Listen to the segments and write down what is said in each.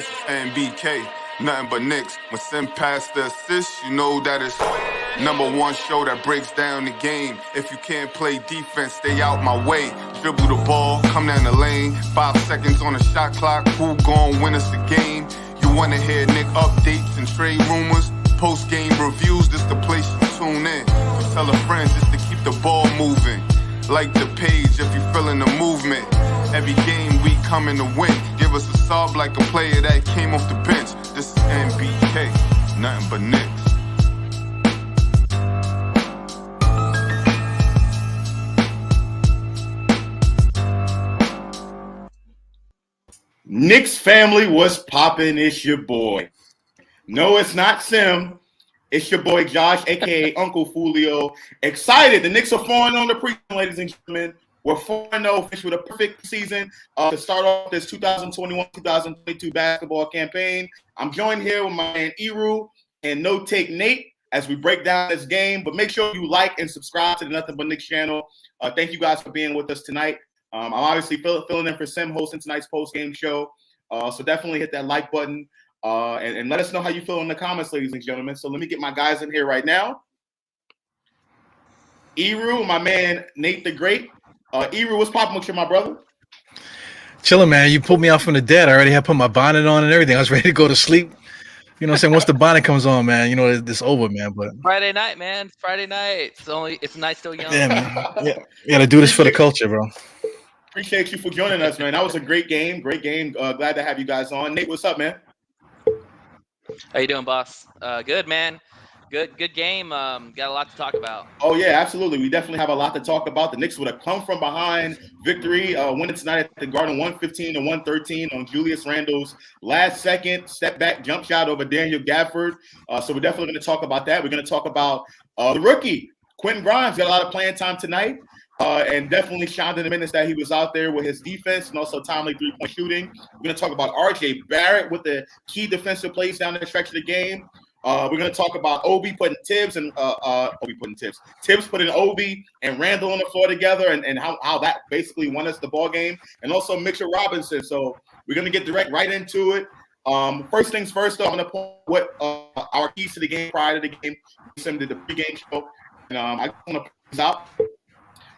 This is NBK, nothing but Knicks. When Sim passed the assist, you know that it's #1 show that breaks down the game. If you can't play defense, stay out my way. Dribble the ball, come down the lane. 5 seconds on the shot clock, who gon' win us the game? You wanna hear Nick updates and trade rumors? Post-game reviews, this the place to tune in. So tell a friend just to keep the ball moving. Like the page if you feeling the movement. Every game we coming to win. Give us a sub like a player that came off the bench. This is NBK, nothing but Knicks. Knicks family, what's poppin'? It's your boy. No, it's not Sim. It's your boy Josh, a.k.a. Uncle Fulio. Excited. The Knicks are 4-0 on the preseason, ladies and gentlemen. We're 4-0, finished with a perfect season to start off this 2021-2022 basketball campaign. I'm joined here with my man Eru and No Take Nate as we break down this game. But make sure you like and subscribe to the Nothing But Knicks channel. Thank you guys for being with us tonight. I'm obviously filling in for Sim hosting tonight's post-game show. So definitely hit that like button. And let us know how you feel in the comments, ladies and gentlemen. So let me get my guys in here right now. Eru, my man Nate the Great. Eru, what's popping with you, my brother? Chilling, man. You pulled me out from the dead. I already had put my bonnet on and everything. I was ready to go to sleep. You know what I'm saying? Once the bonnet comes on, man, you know it's over, man. But Friday night, man. Friday night. It's night still young. Yeah, man. Yeah, you gotta do this for the culture, bro. Appreciate you for joining us, man. That was a great game. Great game. Glad to have you guys on. Nate, what's up, man? How you doing, boss? Good, man. Good game. Got a lot to talk about. Oh, yeah, absolutely. We definitely have a lot to talk about. The Knicks would have come from behind victory, winning tonight at the Garden 115-113 on Julius Randle's last second step back jump shot over Daniel Gafford. So we're definitely going to talk about that. We're going to talk about the rookie, Quentin Grimes, got a lot of playing time tonight. And definitely shined in the minutes that he was out there with his defense and also timely three-point shooting. We're going to talk about R.J. Barrett with the key defensive plays down the stretch of the game. We're going to talk about Obi putting Tibbs and Tibbs putting Obi and Randle on the floor together and how that basically won us the ball game, and also Mitchell Robinson. So we're going to get right into it. First things first, though, I'm going to point what our keys to the game prior to the game. We did the pregame show, and I just want to put this out.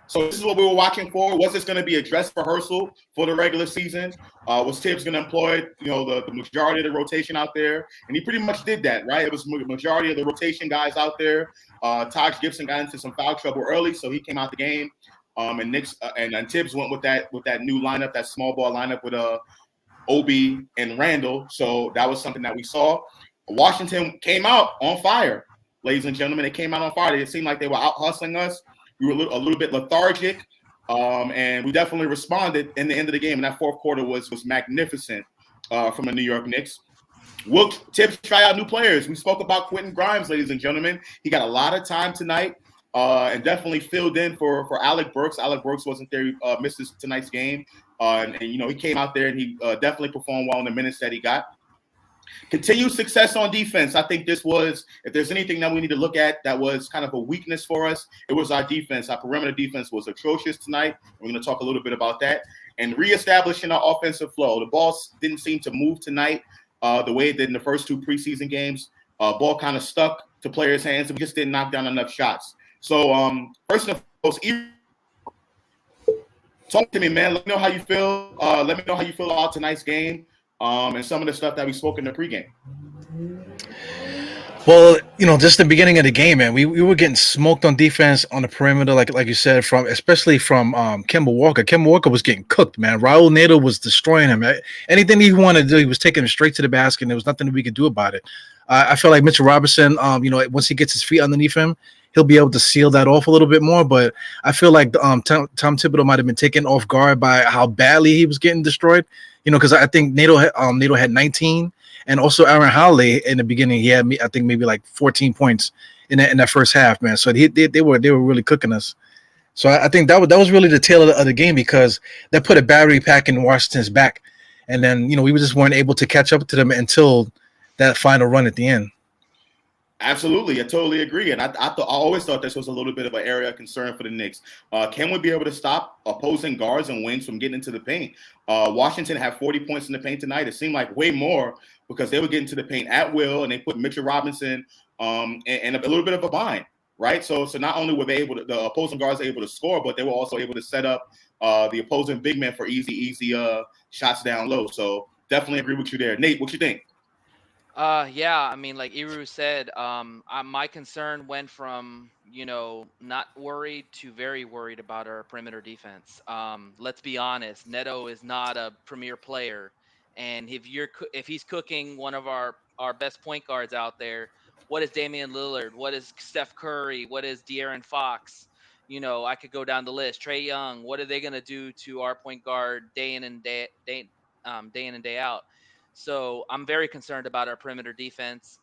So this is what we were watching for. Was this going to be a dress rehearsal for the regular season? Was Tibbs going to employ, the majority of the rotation out there? And he pretty much did that, right? It was the majority of the rotation guys out there. Taj Gibson got into some foul trouble early, so he came out the game. And Knicks and Tibbs went with that new lineup, that small ball lineup with Obi and Randle. So that was something that we saw. Washington came out on fire, ladies and gentlemen. They came out on fire. It seemed like they were out hustling us. We were a little bit lethargic, and we definitely responded in the end of the game. And that fourth quarter was magnificent from the New York Knicks. Tibbs try out new players. We spoke about Quentin Grimes, ladies and gentlemen. He got a lot of time tonight and definitely filled in for Alec Burks. Alec Burks wasn't there. He missed tonight's game. And he came out there and he definitely performed well in the minutes that he got. Continued success on defense. I think this was, if there's anything that we need to look at that was kind of a weakness for us, it was our defense. Our perimeter defense was atrocious tonight. We're going to talk a little bit about that. And reestablishing our offensive flow. The ball didn't seem to move tonight the way it did in the first 2 preseason games. Ball kind of stuck to players' hands, and we just didn't knock down enough shots. So first and foremost, talk to me, man. Let me know how you feel. Let me know how you feel about tonight's game. And some of the stuff that we spoke in the pregame. Well, just the beginning of the game, man, we were getting smoked on defense on the perimeter, like you said, especially from Kemba Walker. Kemba Walker was getting cooked, man. Raul Neto was destroying him. Anything he wanted to do, he was taking him straight to the basket, and there was nothing that we could do about it. I feel like Mitchell Robinson, once he gets his feet underneath him, he'll be able to seal that off a little bit more. But I feel like Tom Thibodeau might have been taken off guard by how badly he was getting destroyed. Because I think Nato had 19, and also Aaron Holiday in the beginning. He had, I think, maybe like 14 points in that first half, man. So they were really cooking us. So I think that was really the tail of the game, because that put a battery pack in Washington's back, and then we just weren't able to catch up to them until that final run at the end. Absolutely, I totally agree, and I always thought this was a little bit of an area of concern for the Knicks. Can we be able to stop opposing guards and wings from getting into the paint? Washington had 40 points in the paint tonight. It seemed like way more because they were getting to the paint at will, and they put Mitchell Robinson in a little bit of a bind, right? So not only were they able to, the opposing guards able to score, but they were also able to set up the opposing big men for easy shots down low. So definitely agree with you there, Nate. What you think? Yeah, I mean, like Iru said, my concern went from, not worried to very worried about our perimeter defense. Let's be honest, Neto is not a premier player, and if he's cooking one of our best point guards out there, what is Damian Lillard? What is Steph Curry? What is De'Aaron Fox? I could go down the list. Trey Young. What are they gonna do to our point guard day in and day in and day out? So I'm very concerned about our perimeter defense.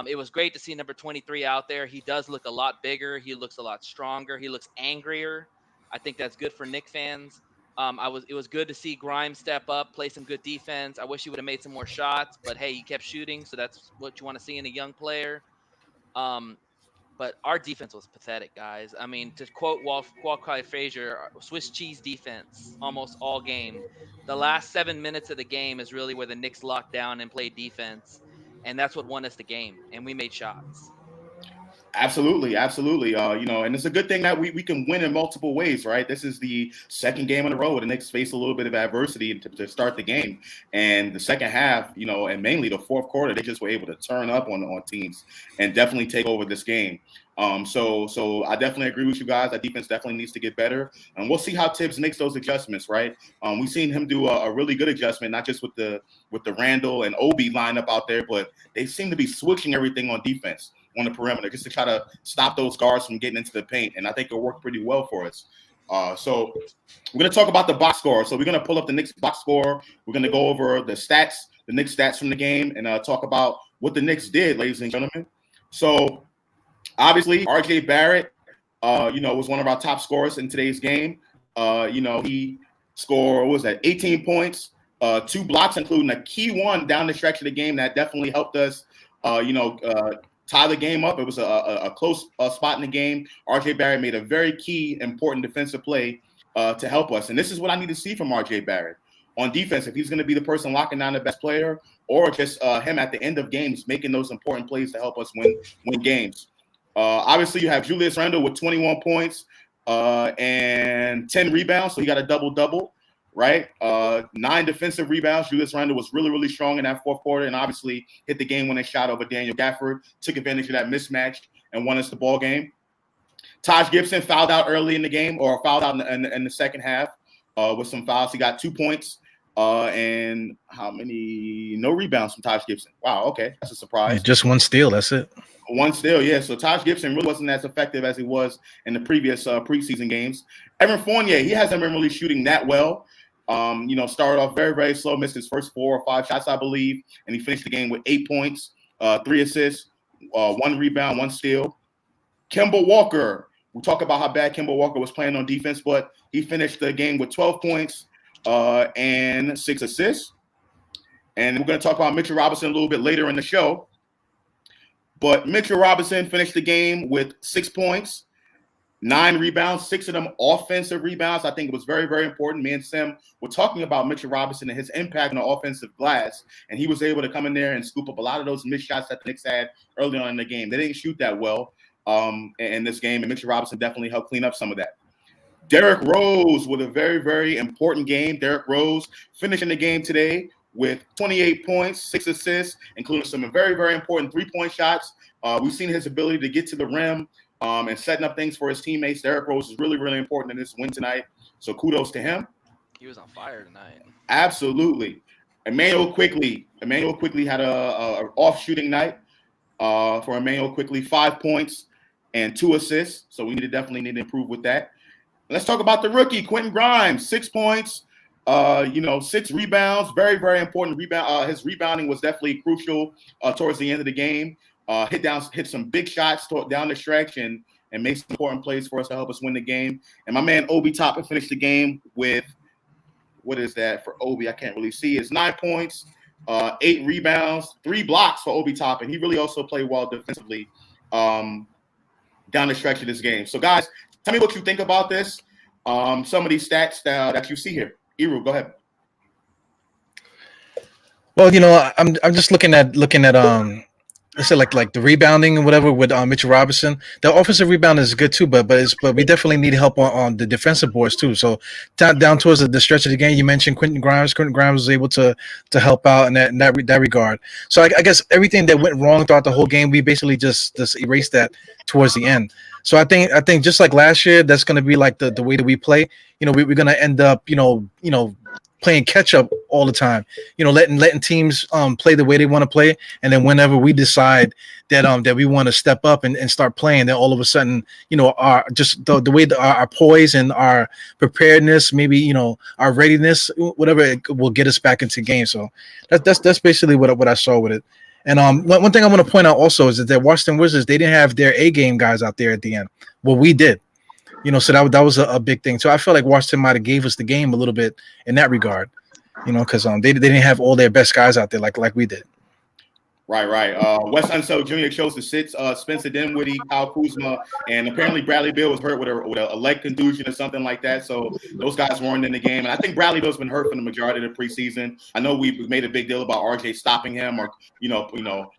It was great to see number 23 out there. He does look a lot bigger. He looks a lot stronger. He looks angrier. I think that's good for Knick fans. It was good to see Grimes step up, play some good defense. I wish he would have made some more shots, but hey, he kept shooting, so that's what you want to see in a young player. Um, but our defense was pathetic, guys. I mean, to quote Walcott Frazier, Swiss cheese defense almost all game. The last 7 minutes of the game is really where the Knicks locked down and played defense, and that's what won us the game. And we made shots. Absolutely, absolutely. And it's a good thing that we can win in multiple ways, right? This is the second game in a row where the Knicks face a little bit of adversity to start the game. And the second half, and mainly the fourth quarter, they just were able to turn up on teams and definitely take over this game. So I definitely agree with you guys. That defense definitely needs to get better, and we'll see how Tibbs makes those adjustments. Right? We've seen him do a really good adjustment, not just with the Randle and Obi lineup out there, but they seem to be switching everything on defense on the perimeter just to try to stop those guards from getting into the paint, and I think it'll work pretty well for us. So we're going to talk about the box score. So we're going to pull up the Knicks box score. We're going to go over the Knicks stats from the game, and talk about what the Knicks did, ladies and gentlemen. So obviously, RJ Barrett, was one of our top scorers in today's game. He scored, 18 points, 2 blocks, including a key one down the stretch of the game that definitely helped us, tie the game up. It was a close spot in the game. RJ Barrett made a very key, important defensive play to help us. And this is what I need to see from RJ Barrett on defense, if he's going to be the person locking down the best player, or just him at the end of games making those important plays to help us win games. Obviously, you have Julius Randle with 21 points and 10 rebounds, so he got a double-double, right? 9 defensive rebounds. Julius Randle was really, really strong in that fourth quarter, and obviously hit the game-winning shot over Daniel Gafford, took advantage of that mismatch, and won us the ball game. Taj Gibson fouled out early in the game, or fouled out in the second half with some fouls. He got 2 points and no rebounds from Taj Gibson. Wow, okay, that's a surprise. Yeah, just 1 steal, that's it. 1 steal, yeah. So Taj Gibson really wasn't as effective as he was in the previous preseason games. Evan Fournier, he hasn't been really shooting that well. Started off very, very slow, missed his first 4 or 5 shots, I believe, and he finished the game with 8 points, 3 assists, 1 rebound, 1 steal. Kemba Walker, we talk about how bad Kemba Walker was playing on defense, but he finished the game with 12 points and 6 assists. And we're going to talk about Mitchell Robinson a little bit later in the show. But Mitchell Robinson finished the game with 6 points, 9 rebounds, 6 of them offensive rebounds. I think it was very, very important. Me and Sim were talking about Mitchell Robinson and his impact on the offensive glass, and he was able to come in there and scoop up a lot of those missed shots that the Knicks had early on in the game. They didn't shoot that well in this game, and Mitchell Robinson definitely helped clean up some of that. Derrick Rose with a very, very important game. Derrick Rose finishing the game today with 28 points, 6 assists, including some very, very important 3-point shots. We've seen his ability to get to the rim and setting up things for his teammates. Derrick Rose is really, really important in this win tonight. So kudos to him. He was on fire tonight. Absolutely. Emmanuel Quickley had a off shooting night for Emmanuel Quickley, 5 points and 2 assists. So we definitely need to improve with that. Let's talk about the rookie, Quentin Grimes, 6 points. 6 rebounds, very, very important rebound. His rebounding was definitely crucial towards the end of the game. Hit some big shots down the stretch and made some important plays for us to help us win the game. And my man Obi Toppin finished the game with, what is that for Obi? I can't really see. It's 9 points, 8 rebounds, 3 blocks for Obi Toppin. He really also played well defensively down the stretch of this game. So, guys, tell me what you think about this. Some of these stats that you see here. Eru, go ahead. Well, I'm just looking at I said like the rebounding and whatever with Mitchell Robinson. The offensive rebound is good too, but we definitely need help on the defensive boards too. So down towards the stretch of the game, you mentioned Quentin Grimes. Quentin Grimes was able to help out in that regard. So I guess everything that went wrong throughout the whole game, we basically just erased that towards the end. So I think just like last year, that's going to be like the way that we play. We're going to end up playing catch up all the time, letting teams play the way they want to play, and then whenever we decide that we want to step up and start playing, then all of a sudden, our just the way that our poise and our preparedness, maybe our readiness, whatever, it will get us back into game. So that's basically what I saw with it. And one thing I want to point out also is that the Washington Wizards, they didn't have their A game guys out there at the end. Well, we did. So that was a big thing. So I feel like Washington might have gave us the game a little bit in that regard, because they didn't have all their best guys out there like we did. Right. Wes Unseld Jr. chose to sit Spencer Dinwiddie, Kyle Kuzma, and apparently Bradley Beal was hurt with a leg contusion or something like that. So those guys weren't in the game. And I think Bradley Beal's been hurt for the majority of the preseason. I know we've made a big deal about RJ stopping him or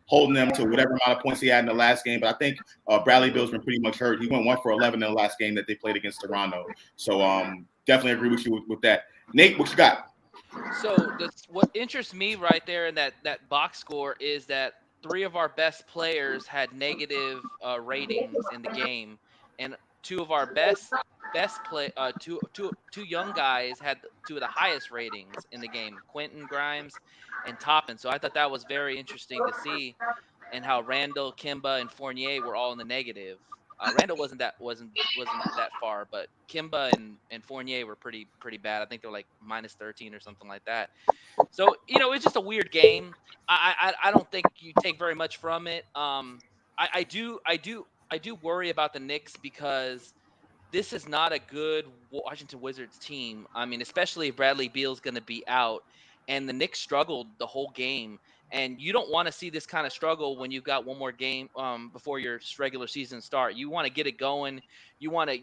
holding them to whatever amount of points he had in the last game. But I think Bradley Beal's been pretty much hurt. He went 1 for 11 in the last game that they played against Toronto. So definitely agree with you with that. Nate, what you got? So what interests me right there in that box score is that 3 of our best players had negative ratings in the game, and 2 of our best two young guys had 2 of the highest ratings in the game, Quentin Grimes and Toppin. So I thought that was very interesting to see, and how Randle, Kimba, and Fournier were all in the negative. Randle wasn't that far, but Kimba and Fournier were pretty bad. I think they're like -13 or something like that. So it's just a weird game. I don't think you take very much from it. I do worry about the Knicks because this is not a good Washington Wizards team. I mean, especially if Bradley Beal's going to be out, and the Knicks struggled the whole game. And you don't want to see this kind of struggle when you've got one more game before your regular season start. You want to get it going. You wanted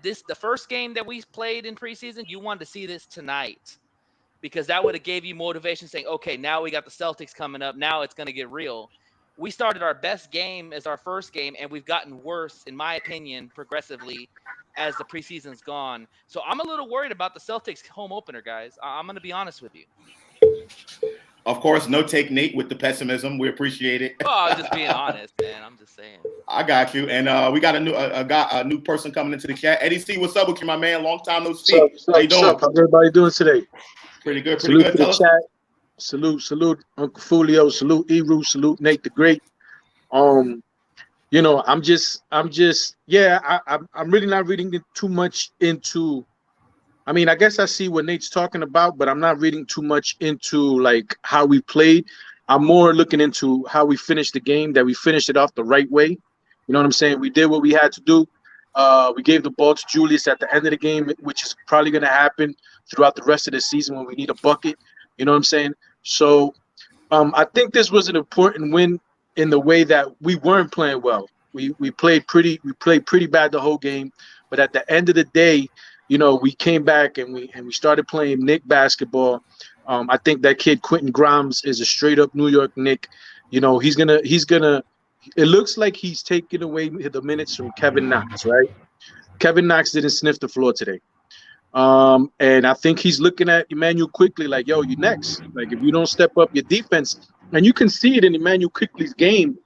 this, the first game that we played in preseason. You wanted to see this tonight, because that would have gave you motivation, saying, okay, now we got the Celtics coming up. Now it's going to get real. We started our best game as our first game, and we've gotten worse, in my opinion, progressively as the preseason's gone. So I'm a little worried about the Celtics home opener, guys. I'm going to be honest with you. Of course, no take Nate with the pessimism. We appreciate it. Oh, I'm just being honest, man. I'm just saying. I got you. And we got a new person coming into the chat. Eddie C, what's up with you, my man? Long time no speak. How you doing? How's everybody doing today? Pretty good. Salute to the chat. Salute Uncle Fulio. Salute Eru. Salute Nate the Great. I'm really not reading too much into. I mean, I guess I see what Nate's talking about, but I'm not reading too much into like how we played. I'm more looking into how we finished the game, that we finished it off the right way. You know what I'm saying? We did what we had to do. We gave the ball to Julius at the end of the game, which is probably going to happen throughout the rest of the season when we need a bucket. You know what I'm saying? So I think this was an important win in the way that we weren't playing well. We played pretty bad the whole game, but at the end of the day, we came back and we started playing Knick basketball. I think that kid Quentin Grimes is a straight up New York Knick. He's gonna. It looks like he's taking away the minutes from Kevin Knox, right? Kevin Knox didn't sniff the floor today, and I think he's looking at Emmanuel Quickley like, "Yo, you next." Like, if you don't step up your defense, and you can see it in Emmanuel Quickley's game.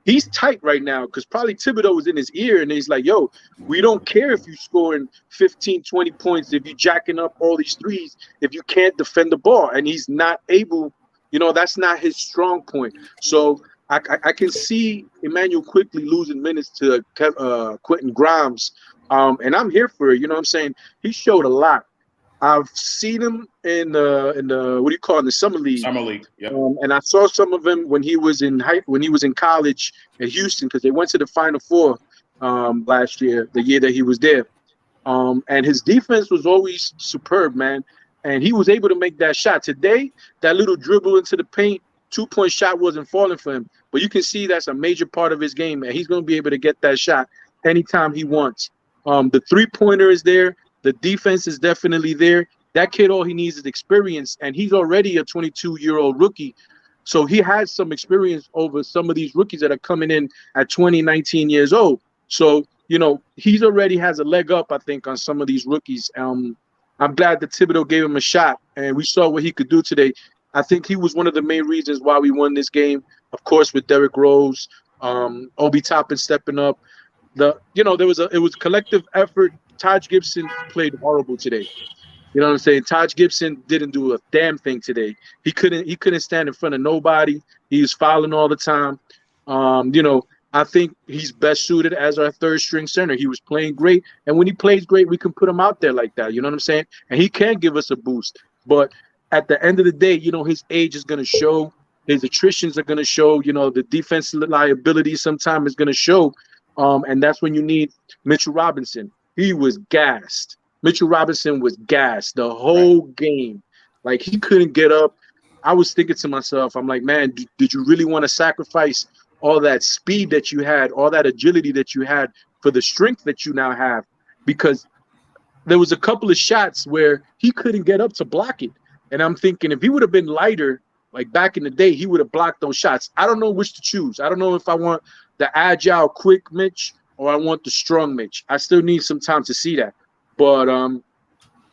He's tight right now because probably Thibodeau was in his ear and he's like, yo, we don't care if you're scoring 15, 20 points, if you're jacking up all these threes, if you can't defend the ball. And he's not able, that's not his strong point. So I can see Emmanuel Quickley losing minutes to Quentin Grimes. And I'm here for it. You know what I'm saying? He showed a lot. I've seen him in the summer league. Summer league. Yep. And I saw some of him when he was in college at Houston, because they went to the Final Four last year, the year that he was there. And his defense was always superb, man. and he was able to make that shot. Today, that little dribble into the paint, 2-point shot wasn't falling for him. But you can see that's a major part of his game, and he's going to be able to get that shot anytime he wants. The three-pointer is there. The defense is definitely there. That kid, all he needs is experience, and he's already a 22-year-old rookie. So he has some experience over some of these rookies that are coming in at 20, 19 years old. So, you know, he's already has a leg up, I think, on some of these rookies. I'm glad that Thibodeau gave him a shot, and we saw what he could do today. I think he was one of the main reasons why we won this game, of course, with Derrick Rose, Obi Toppin stepping up. It was a collective effort. Taj Gibson played horrible today. You know what I'm saying? Taj Gibson didn't do a damn thing today. He couldn't stand in front of nobody. He was fouling all the time. I think he's best suited as our third string center. He was playing great, and when he plays great, we can put him out there like that. You know what I'm saying? And he can give us a boost. But at the end of the day, you know, his age is going to show. His attritions are going to show. You know, the defensive liability sometimes is going to show. And that's when you need Mitchell Robinson. He was gassed. Mitchell Robinson was gassed the whole game. Like, he couldn't get up. I was thinking to myself, I'm like, man, did you really want to sacrifice all that speed that you had, all that agility that you had for the strength that you now have? Because there was a couple of shots where he couldn't get up to block it. And I'm thinking, if he would have been lighter, like back in the day, he would have blocked those shots. I don't know which to choose. I don't know if I want the agile, quick Mitch or I want the strong Mitch. I still need some time to see that. But,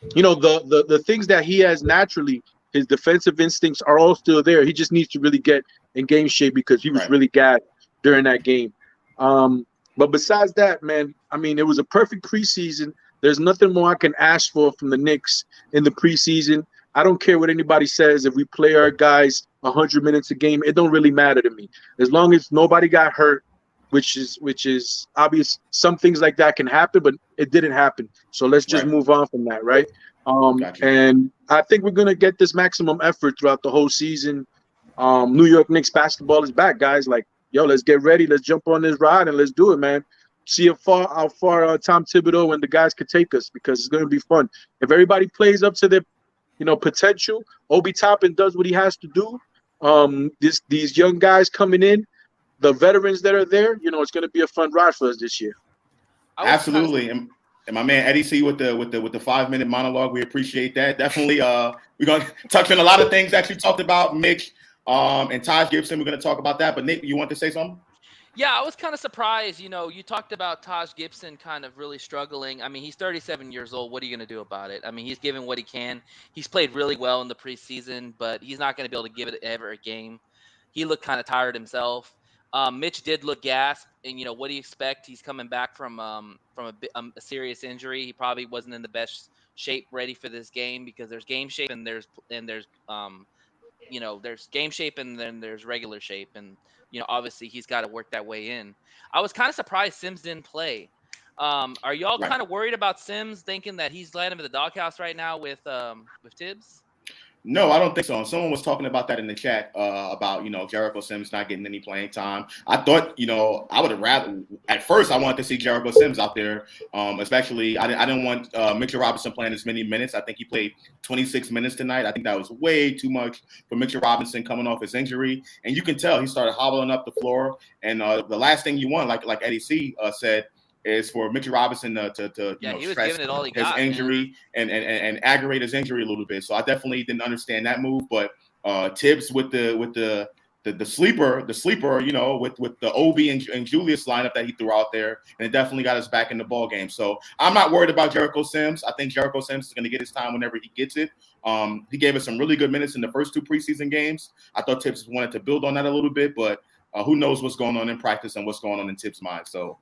the things that he has naturally, his defensive instincts are all still there. He just needs to really get in game shape because he was really gassed during that game. But besides that, man, I mean, it was a perfect preseason. There's nothing more I can ask for from the Knicks in the preseason. I don't care what anybody says. If we play our guys 100 minutes a game, it don't really matter to me. As long as nobody got hurt, which is obvious. Some things like that can happen, but it didn't happen. So let's just move on from that, right? And I think we're going to get this maximum effort throughout the whole season. New York Knicks basketball is back, guys. Like, yo, let's get ready. Let's jump on this ride and let's do it, man. See how far Tom Thibodeau and the guys could take us, because it's going to be fun. If everybody plays up to their potential, Obi Toppin does what he has to do. These young guys coming in, the veterans that are there, it's going to be a fun ride for us this year. Absolutely. And my man Eddie C with the 5-minute monologue, we appreciate that. Definitely, we're going to touch on a lot of things that you talked about, Mitch, and Taj Gibson. We're going to talk about that. But Nick, you want to say something? Yeah, I was kind of surprised. You talked about Taj Gibson kind of really struggling. I mean, he's 37 years old. What are you going to do about it? I mean, he's given what he can. He's played really well in the preseason, but he's not going to be able to give it ever a game. He looked kind of tired himself. Mitch did look gassed, and what do you expect? He's coming back from a serious injury. He probably wasn't in the best shape, ready for this game, because there's game shape and there's game shape and then there's regular shape, and obviously he's got to work that way in. I was kind of surprised Sims didn't play. Are y'all kind of worried about Sims, thinking that he's landing in the doghouse right now with Tibbs? No, I don't think so. And someone was talking about that in the chat about, Jericho Sims not getting any playing time. I thought, I would have rather, at first I wanted to see Jericho Sims out there, especially I didn't want Mitchell Robinson playing as many minutes. I think he played 26 minutes tonight. I think that was way too much for Mitchell Robinson coming off his injury. And you can tell he started hobbling up the floor. And the last thing you want, like Eddie C said, is for Mitchell Robinson to he was stress giving it all he his got, injury and aggravate his injury a little bit. So I definitely didn't understand that move. But Tibbs with the sleeper, with the Obi and Julius lineup that he threw out there, and it definitely got us back in the ball game. So I'm not worried about Jericho Sims. I think Jericho Sims is going to get his time whenever he gets it. He gave us some really good minutes in the first two preseason games. I thought Tibbs wanted to build on that a little bit, but who knows what's going on in practice and what's going on in Tibbs' mind. So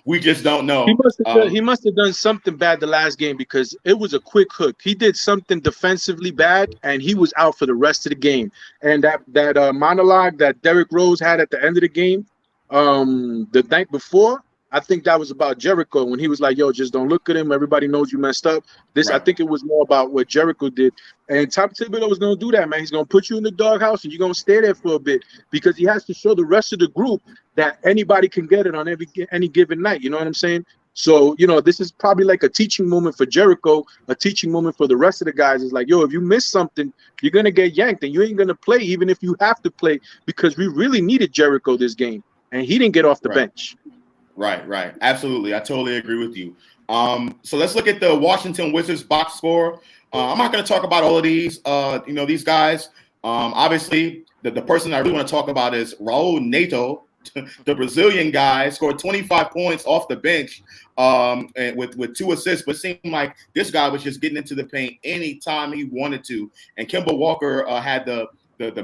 we just don't know. He must have done something bad the last game, because it was a quick hook. He did something defensively bad, and he was out for the rest of the game. And that monologue that Derrick Rose had at the end of the game, the night before, I think that was about Jericho, when he was like, yo, just don't look at him. Everybody knows you messed up. I think it was more about what Jericho did. And Tom Thibodeau was going to do that, man. He's going to put you in the doghouse, and you're going to stay there for a bit, because he has to show the rest of the group that anybody can get it on any given night. You know what I'm saying? So, this is probably like a teaching moment for Jericho, a teaching moment for the rest of the guys. It's like, yo, if you miss something, you're going to get yanked and you ain't going to play, even if you have to play, because we really needed Jericho this game. And he didn't get off the bench. Right. Absolutely. I totally agree with you. So let's look at the Washington Wizards box score. I'm not going to talk about all of these, these guys. Obviously, the person I really want to talk about is Raul Neto, the Brazilian guy, scored 25 points off the bench and with 2 assists, but it seemed like this guy was just getting into the paint anytime he wanted to. And Kemba Walker had the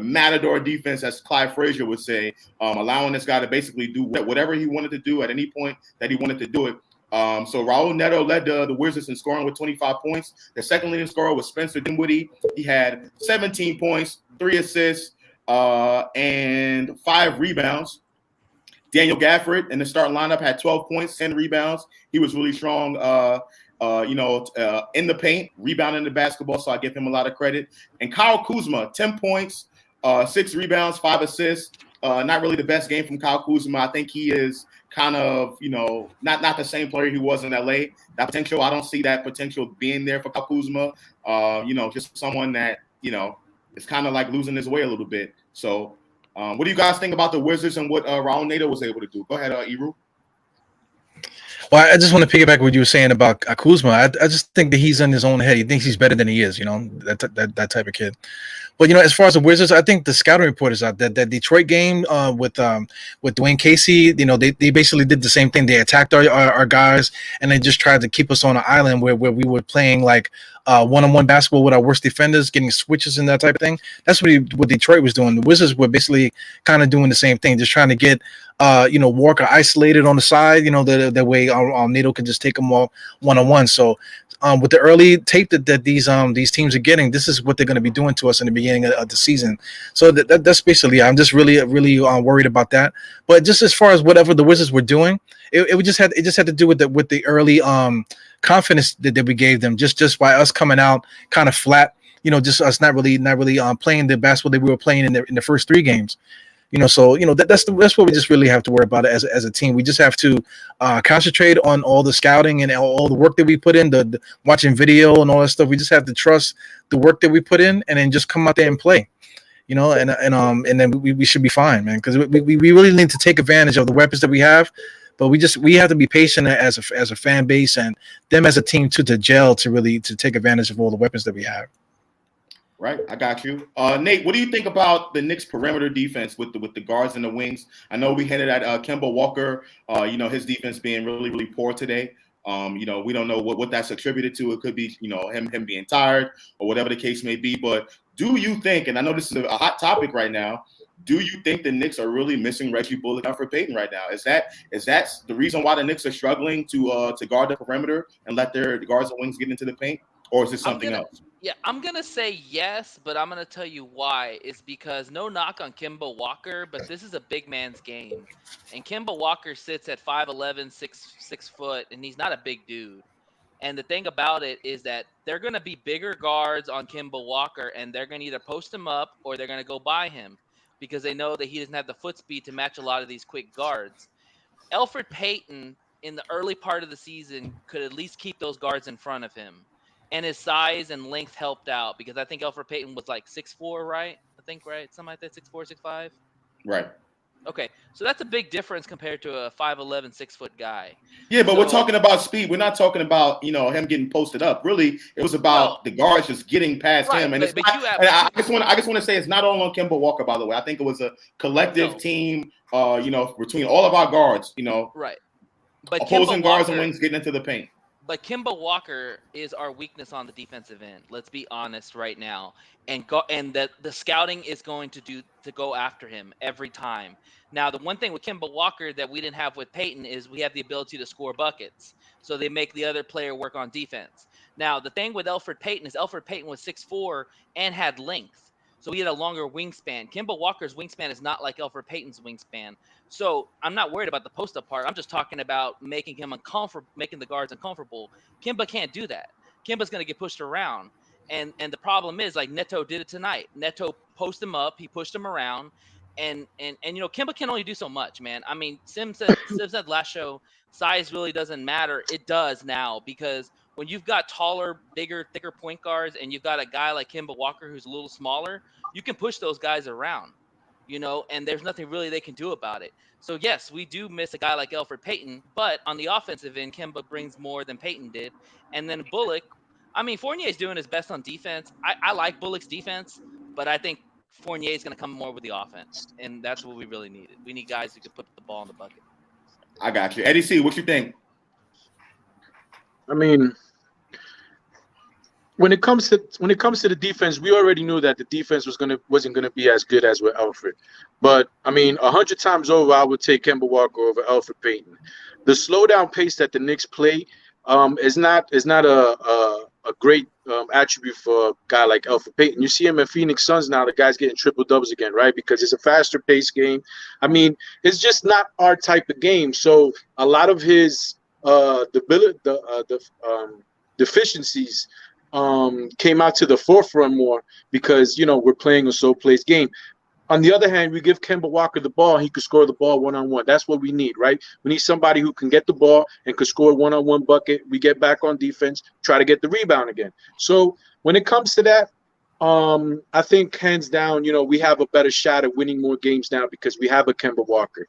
matador defense, as Clyde Frazier would say, allowing this guy to basically do whatever he wanted to do at any point that he wanted to do it. So Raul Neto led the Wizards in scoring with 25 points. The second leading scorer was Spencer Dinwiddie. He had 17 points, 3 assists, and 5 rebounds. Daniel Gafford in the starting lineup had 12 points, 10 rebounds. He was really strong, in the paint, rebounding the basketball, so I give him a lot of credit. And Kyle Kuzma, 10 points, 6 rebounds, 5 assists. Not really the best game from Kyle Kuzma. I think he is kind of, not the same player he was in LA. That potential, I don't see that potential being there for Kyle Kuzma. Just someone that, is kind of like losing his way a little bit. So, what do you guys think about the Wizards and what Raul Neto was able to do? Go ahead, Eru. Well, I just want to piggyback what you were saying about Kuzma. I just think that he's in his own head. He thinks he's better than he is, that type of kid. But as far as the Wizards, I think the scouting report is out that Detroit game with Dwayne Casey, they basically did the same thing. They attacked our guys and they just tried to keep us on an island where we were playing like one-on-one basketball with our worst defenders, getting switches and that type of thing. That's what Detroit was doing. The Wizards were basically kind of doing the same thing, just trying to get Walker isolated on the side, that way Neto can just take them all one-on-one. So with the early tape that these teams are getting, this is what they're going to be doing to us in the beginning of the season. So that's basically, I'm just really worried about that. But just as far as whatever the Wizards were doing, it just had to do with the early confidence that we gave them, just by us coming out kind of flat, just us not really playing the basketball that we were playing in the first 3 games. So that's what we just really have to worry about as a team. We just have to concentrate on all the scouting and all the work that we put in, the watching video and all that stuff. We just have to trust the work that we put in, and then just come out there and play. And then we should be fine, man. Because we really need to take advantage of the weapons that we have, but we have to be patient as a fan base and them as a team to gel to take advantage of all the weapons that we have. Right, I got you. Nate, what do you think about the Knicks perimeter defense with the guards and the wings? I know we hinted at Kemba Walker, his defense being really, really poor today. We don't know what that's attributed to. It could be, him being tired or whatever the case may be. But do you think, and I know this is a hot topic right now, do you think the Knicks are really missing Reggie Bullock and Alfred Payton right now? Is that the reason why the Knicks are struggling to guard the perimeter and let their guards and wings get into the paint? Or is it something else? Yeah, I'm going to say yes, but I'm going to tell you why. It's because no knock on Kemba Walker, but this is a big man's game. And Kemba Walker sits at 5'11", 6 foot, and he's not a big dude. And the thing about it is that they're going to be bigger guards on Kemba Walker, and they're going to either post him up or they're going to go by him because they know that he doesn't have the foot speed to match a lot of these quick guards. Elfrid Payton, in the early part of the season, could at least keep those guards in front of him. And his size and length helped out because I think Elfrid Payton was like 6'4", right? Right? Something like that, 6'4", 6'5". Right. Okay, so that's a big difference compared to a 5'11", 6 foot guy. Yeah, but we're talking about speed. We're not talking about him getting posted up. Really, it was about the guards just getting past him. And I just want to say it's not all on Kemba Walker. By the way, I think it was a collective team. Between all of our guards. Right. But opposing guards and wings getting into the paint. But Kemba Walker is our weakness on the defensive end. Let's be honest right now. And the scouting is going to go after him every time. Now, the one thing with Kemba Walker that we didn't have with Peyton is we have the ability to score buckets. So they make the other player work on defense. Now, the thing with Elfrid Payton is Elfrid Payton was 6'4" and had length. So he had a longer wingspan. Kemba Walker's wingspan is not like Elfrid Payton's wingspan. So I'm not worried about the post-up part. I'm just talking about making him uncomfortable, making the guards uncomfortable. Kemba can't do that. Kemba's going to get pushed around. And the problem is, like Neto did it tonight. Neto posted him up. He pushed him around. you know, Kemba can only do so much, man. I mean, Sim said last show, size really doesn't matter. It does now, because when you've got taller, bigger, thicker point guards and you've got a guy like Kemba Walker who's a little smaller, you can push those guys around, you know, and there's nothing really they can do about it. So yes, we do miss a guy like Elfrid Payton, but on the offensive end, Kemba brings more than Payton did. And then Bullock, I mean, Fournier's doing his best on defense. I like Bullock's defense, but I think Fournier is going to come more with the offense, and that's what we really needed. We need guys who can put the ball in the bucket. I got you. Eddie C, what you think? I mean, when it comes to the defense, we already knew that the defense wasn't gonna be as good as with Elfrid. But I mean, 100 times over, I would take Kemba Walker over Elfrid Payton. The slowdown pace that the Knicks play is not a great attribute for a guy like Elfrid Payton. You see him at Phoenix Suns now, the guy's getting triple doubles again, right? Because it's a faster paced game. I mean, it's just not our type of game. So a lot of his deficiencies came out to the forefront more because, you know, we're playing a slow-paced game. On the other hand, we give Kemba Walker the ball, and he could score the ball one-on-one. That's what we need, right? We need somebody who can get the ball and could score one-on-one bucket. We get back on defense, try to get the rebound again. So when it comes to that, I think hands down, you know, we have a better shot at winning more games now because we have a Kemba Walker.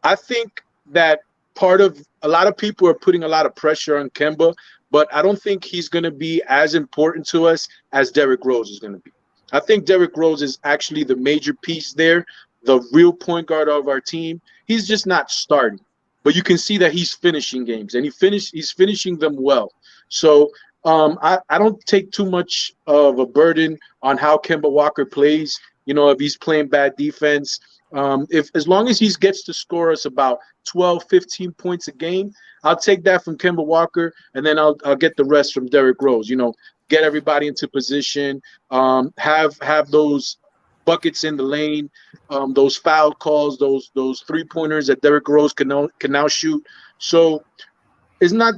I think that a lot of people are putting a lot of pressure on Kemba, but I don't think he's going to be as important to us as Derrick Rose is going to be. I think Derrick Rose is actually the major piece there, the real point guard of our team. He's just not starting, but you can see that he's finishing games, and he's finishing them well. So I don't take too much of a burden on how Kemba Walker plays. You know, if he's playing bad defense, as long as he gets to score us about 12, 15 points a game, I'll take that from Kemba Walker, and then I'll get the rest from Derrick Rose. You know, get everybody into position, have those buckets in the lane, those foul calls, those 3-pointers that Derrick Rose can now shoot. So it's not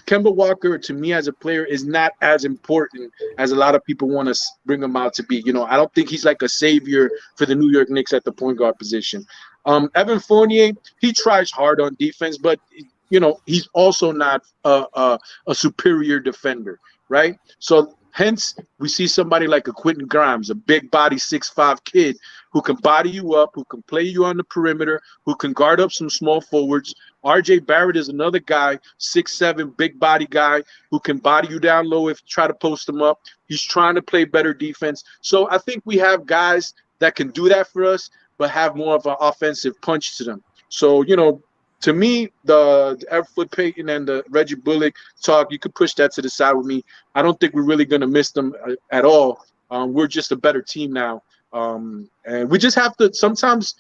Kemba Walker to me as a player is not as important as a lot of people want to bring him out to be. You know, I don't think he's like a savior for the New York Knicks at the point guard position. Evan Fournier, he tries hard on defense, but you know, he's also not a superior defender, right? So hence we see somebody like a Quentin Grimes, a big body 6'5" kid who can body you up, who can play you on the perimeter, who can guard up some small forwards. RJ Barrett is another guy, 6'7", big body guy who can body you down low if you try to post him up. He's trying to play better defense. So I think we have guys that can do that for us, but have more of an offensive punch to them. So, you know, to me, the Elfrid Payton and the Reggie Bullock talk, you could push that to the side with me. I don't think we're really going to miss them at all. We're just a better team now. And we just have to – sometimes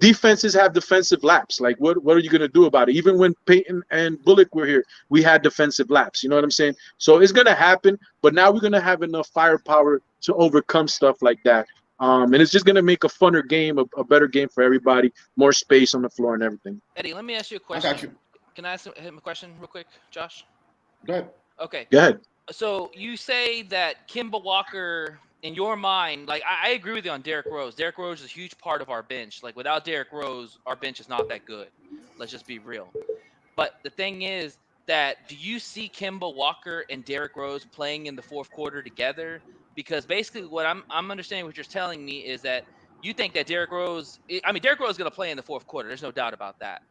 defenses have defensive laps. Like, what are you going to do about it? Even when Payton and Bullock were here, we had defensive laps. You know what I'm saying? So it's going to happen, but now we're going to have enough firepower to overcome stuff like that. And it's just going to make a funner game, a better game for everybody, more space on the floor and everything. Eddie, let me ask you a question. I got you. Can I ask him a question real quick, Josh? Go ahead. Okay. Go ahead. So you say that Kemba Walker, in your mind, like I agree with you on Derrick Rose. Derrick Rose is a huge part of our bench. Like without Derrick Rose, our bench is not that good. Let's just be real. But the thing is that do you see Kemba Walker and Derrick Rose playing in the fourth quarter together? Because basically what I'm understanding what you're telling me is that you think that Derrick Rose is going to play in the fourth quarter. There's no doubt about that.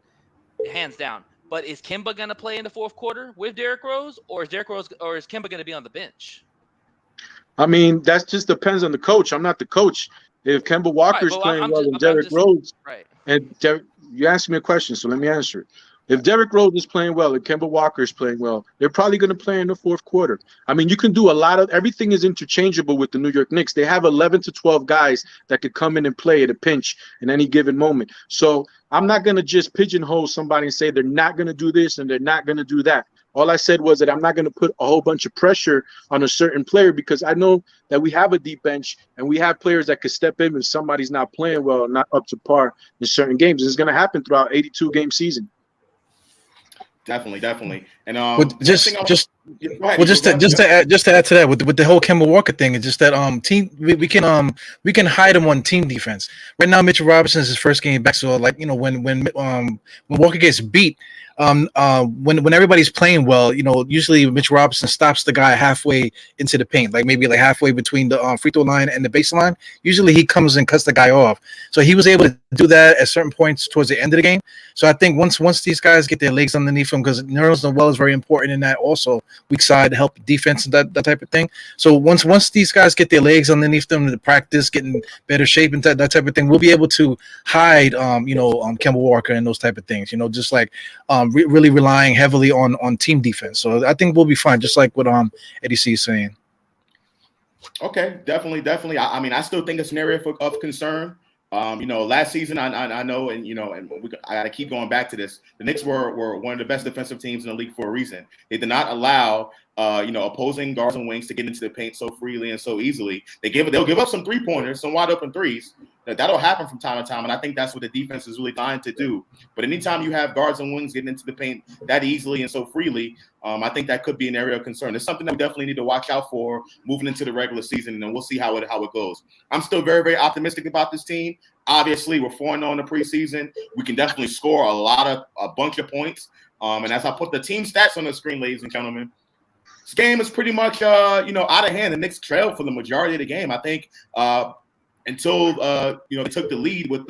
Hands down. But is Kemba going to play in the fourth quarter with Derrick Rose, or is Kemba going to be on the bench? I mean, that just depends on the coach. I'm not the coach. If Kemba Walker's playing well and Derrick Rose, right. And you asked me a question, so let me answer it. If Derrick Rose is playing well and Kemba Walker is playing well, they're probably going to play in the fourth quarter. I mean, you can do everything is interchangeable with the New York Knicks. They have 11 to 12 guys that could come in and play at a pinch in any given moment. So I'm not going to just pigeonhole somebody and say they're not going to do this and they're not going to do that. All I said was that I'm not going to put a whole bunch of pressure on a certain player because I know that we have a deep bench and we have players that could step in if somebody's not playing well, not up to par in certain games. It's going to happen throughout 82-game season. Definitely. And With one just thing I just yeah, go ahead, well, Nico, go ahead. just to add to that, with the whole Kemba Walker thing, it's just that team we can hide him on team defense. Right now, Mitchell Robinson is his first game back, so like when Walker gets beat, when everybody's playing well, usually Mitchell Robinson stops the guy halfway into the paint, like maybe like halfway between the free throw line and the baseline. Usually he comes and cuts the guy off, so he was able to do that at certain points towards the end of the game. So I think once these guys get their legs underneath them, because Nerlens Noel is very important in that also, weak side to help defense and that type of thing. So once these guys get their legs underneath them to practice, getting better shape and that type of thing, we'll be able to hide Kemba Walker and those type of things. Just like really relying heavily on team defense. So I think we'll be fine, just like what Eddie C is saying. Okay, definitely. I mean, I still think it's an area of concern. Last season, I know, and I got to keep going back to this. The Knicks were one of the best defensive teams in the league for a reason. They did not allow, opposing guards and wings to get into the paint so freely and so easily. They'll give up some 3-pointers, some wide open threes. That'll happen from time to time, and I think that's what the defense is really trying to do. But anytime you have guards and wings getting into the paint that easily and so freely, I think that could be an area of concern. It's something that we definitely need to watch out for moving into the regular season, and then we'll see how it goes. I'm still very, very optimistic about this team. Obviously, we're 4-0 in the preseason. We can definitely score a bunch of points. And as I put the team stats on the screen, ladies and gentlemen, this game is pretty much out of hand. The Knicks trailed for the majority of the game. I think until they took the lead with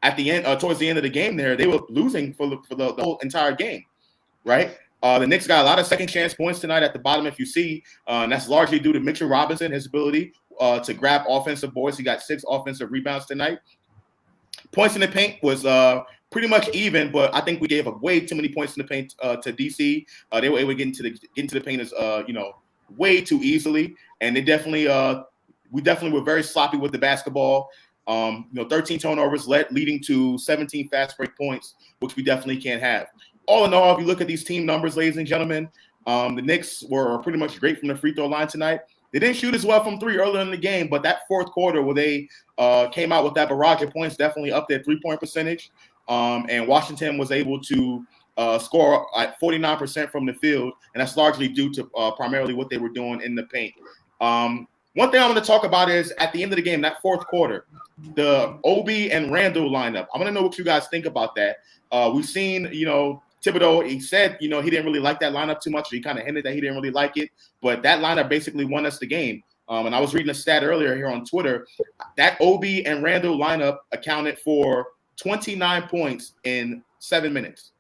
at the end towards the end of the game there, they were losing for the whole entire game, right? The Knicks got a lot of second chance points tonight at the bottom, if you see, and that's largely due to Mitchell Robinson, his ability to grab offensive boards. He got 6 offensive rebounds tonight. Points in the paint was pretty much even, but I think we gave up way too many points in the paint to DC. They were able to get into the paint as way too easily, and we definitely were very sloppy with the basketball. 13 turnovers leading to 17 fast break points, which we definitely can't have. All in all, if you look at these team numbers, ladies and gentlemen, the Knicks were pretty much great from the free throw line tonight. They didn't shoot as well from 3 earlier in the game, but that fourth quarter where they came out with that barrage of points definitely upped their 3-point percentage. And Washington was able to score at 49% from the field, and that's largely due to primarily what they were doing in the paint. One thing I want to talk about is at the end of the game, that fourth quarter, the Obi and Randle lineup. I want to know what you guys think about that. We've seen, Thibodeau, he said, he didn't really like that lineup too much. He kind of hinted that he didn't really like it, but that lineup basically won us the game. And I was reading a stat earlier here on Twitter. That Obi and Randle lineup accounted for 29 points in 7 minutes.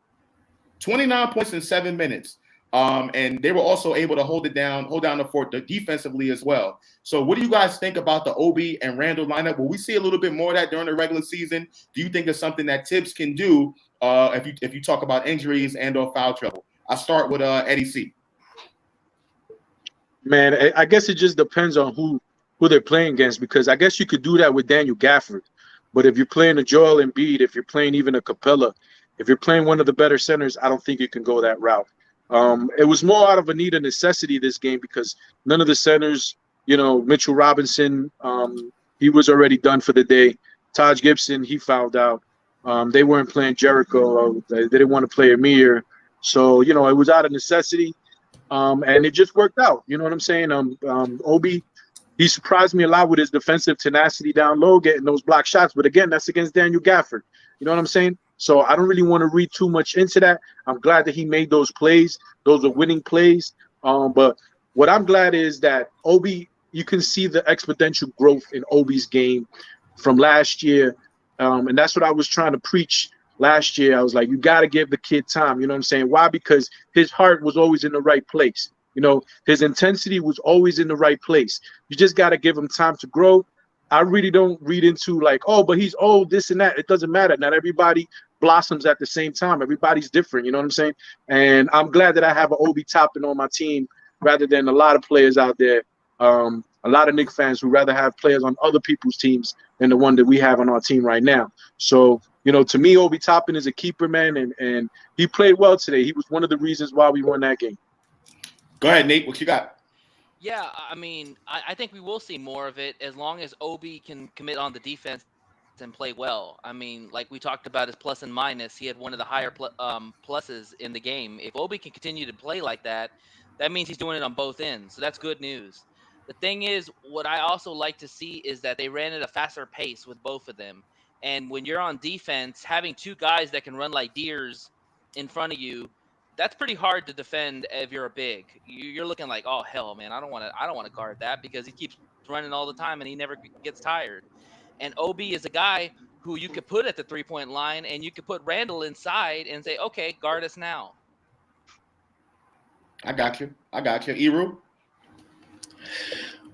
29 points in 7 minutes. And they were also able to hold down the fort defensively as well. So what do you guys think about the Obi and Randle lineup? Will we see a little bit more of that during the regular season? Do you think it's something that Tibbs can do if you talk about injuries and or foul trouble? I'll start with Eddie C. Man, I guess it just depends on who they're playing against, because I guess you could do that with Daniel Gafford. But if you're playing a Joel Embiid, if you're playing even a Capella, if you're playing one of the better centers, I don't think you can go that route. It was more out of a need of necessity this game because none of the centers, Mitchell Robinson, he was already done for the day. Taj Gibson, he fouled out. They weren't playing Jericho. They didn't want to play Amir. So, it was out of necessity. And it just worked out. You know what I'm saying? Obi, he surprised me a lot with his defensive tenacity down low, getting those block shots. But again, that's against Daniel Gafford. You know what I'm saying? So I don't really want to read too much into that. I'm glad that he made those plays. Those are winning plays. But what I'm glad is that Obi, you can see the exponential growth in Obi's game from last year. And that's what I was trying to preach last year. I was like, you got to give the kid time. You know what I'm saying? Why? Because his heart was always in the right place. His intensity was always in the right place. You just got to give him time to grow. I really don't read into like, oh, but he's old, this and that. It doesn't matter. Not everybody blossoms at the same time. Everybody's different. You know what I'm saying? And I'm glad that I have an Obi Toppin on my team rather than a lot of players out there. A lot of Knicks fans who rather have players on other people's teams than the one that we have on our team right now. So, to me, Obi Toppin is a keeper, man, and he played well today. He was one of the reasons why we won that game. Go ahead, Nate. What you got? Yeah, I mean, I think we will see more of it as long as Obi can commit on the defensive and play well. I mean, like we talked about his plus and minus, he had one of the higher pluses in the game. If Obi can continue to play like that, that means he's doing it on both ends. So that's good news. The thing is, what I also like to see is that they ran at a faster pace with both of them. And when you're on defense, having two guys that can run like deers in front of you, that's pretty hard to defend if you're a big. You're looking like, oh hell, man, I don't want to guard that because he keeps running all the time and he never gets tired. And Obi is a guy who you could put at the 3-point line and you could put Randle inside and say, okay, guard us now. I got you. Eru?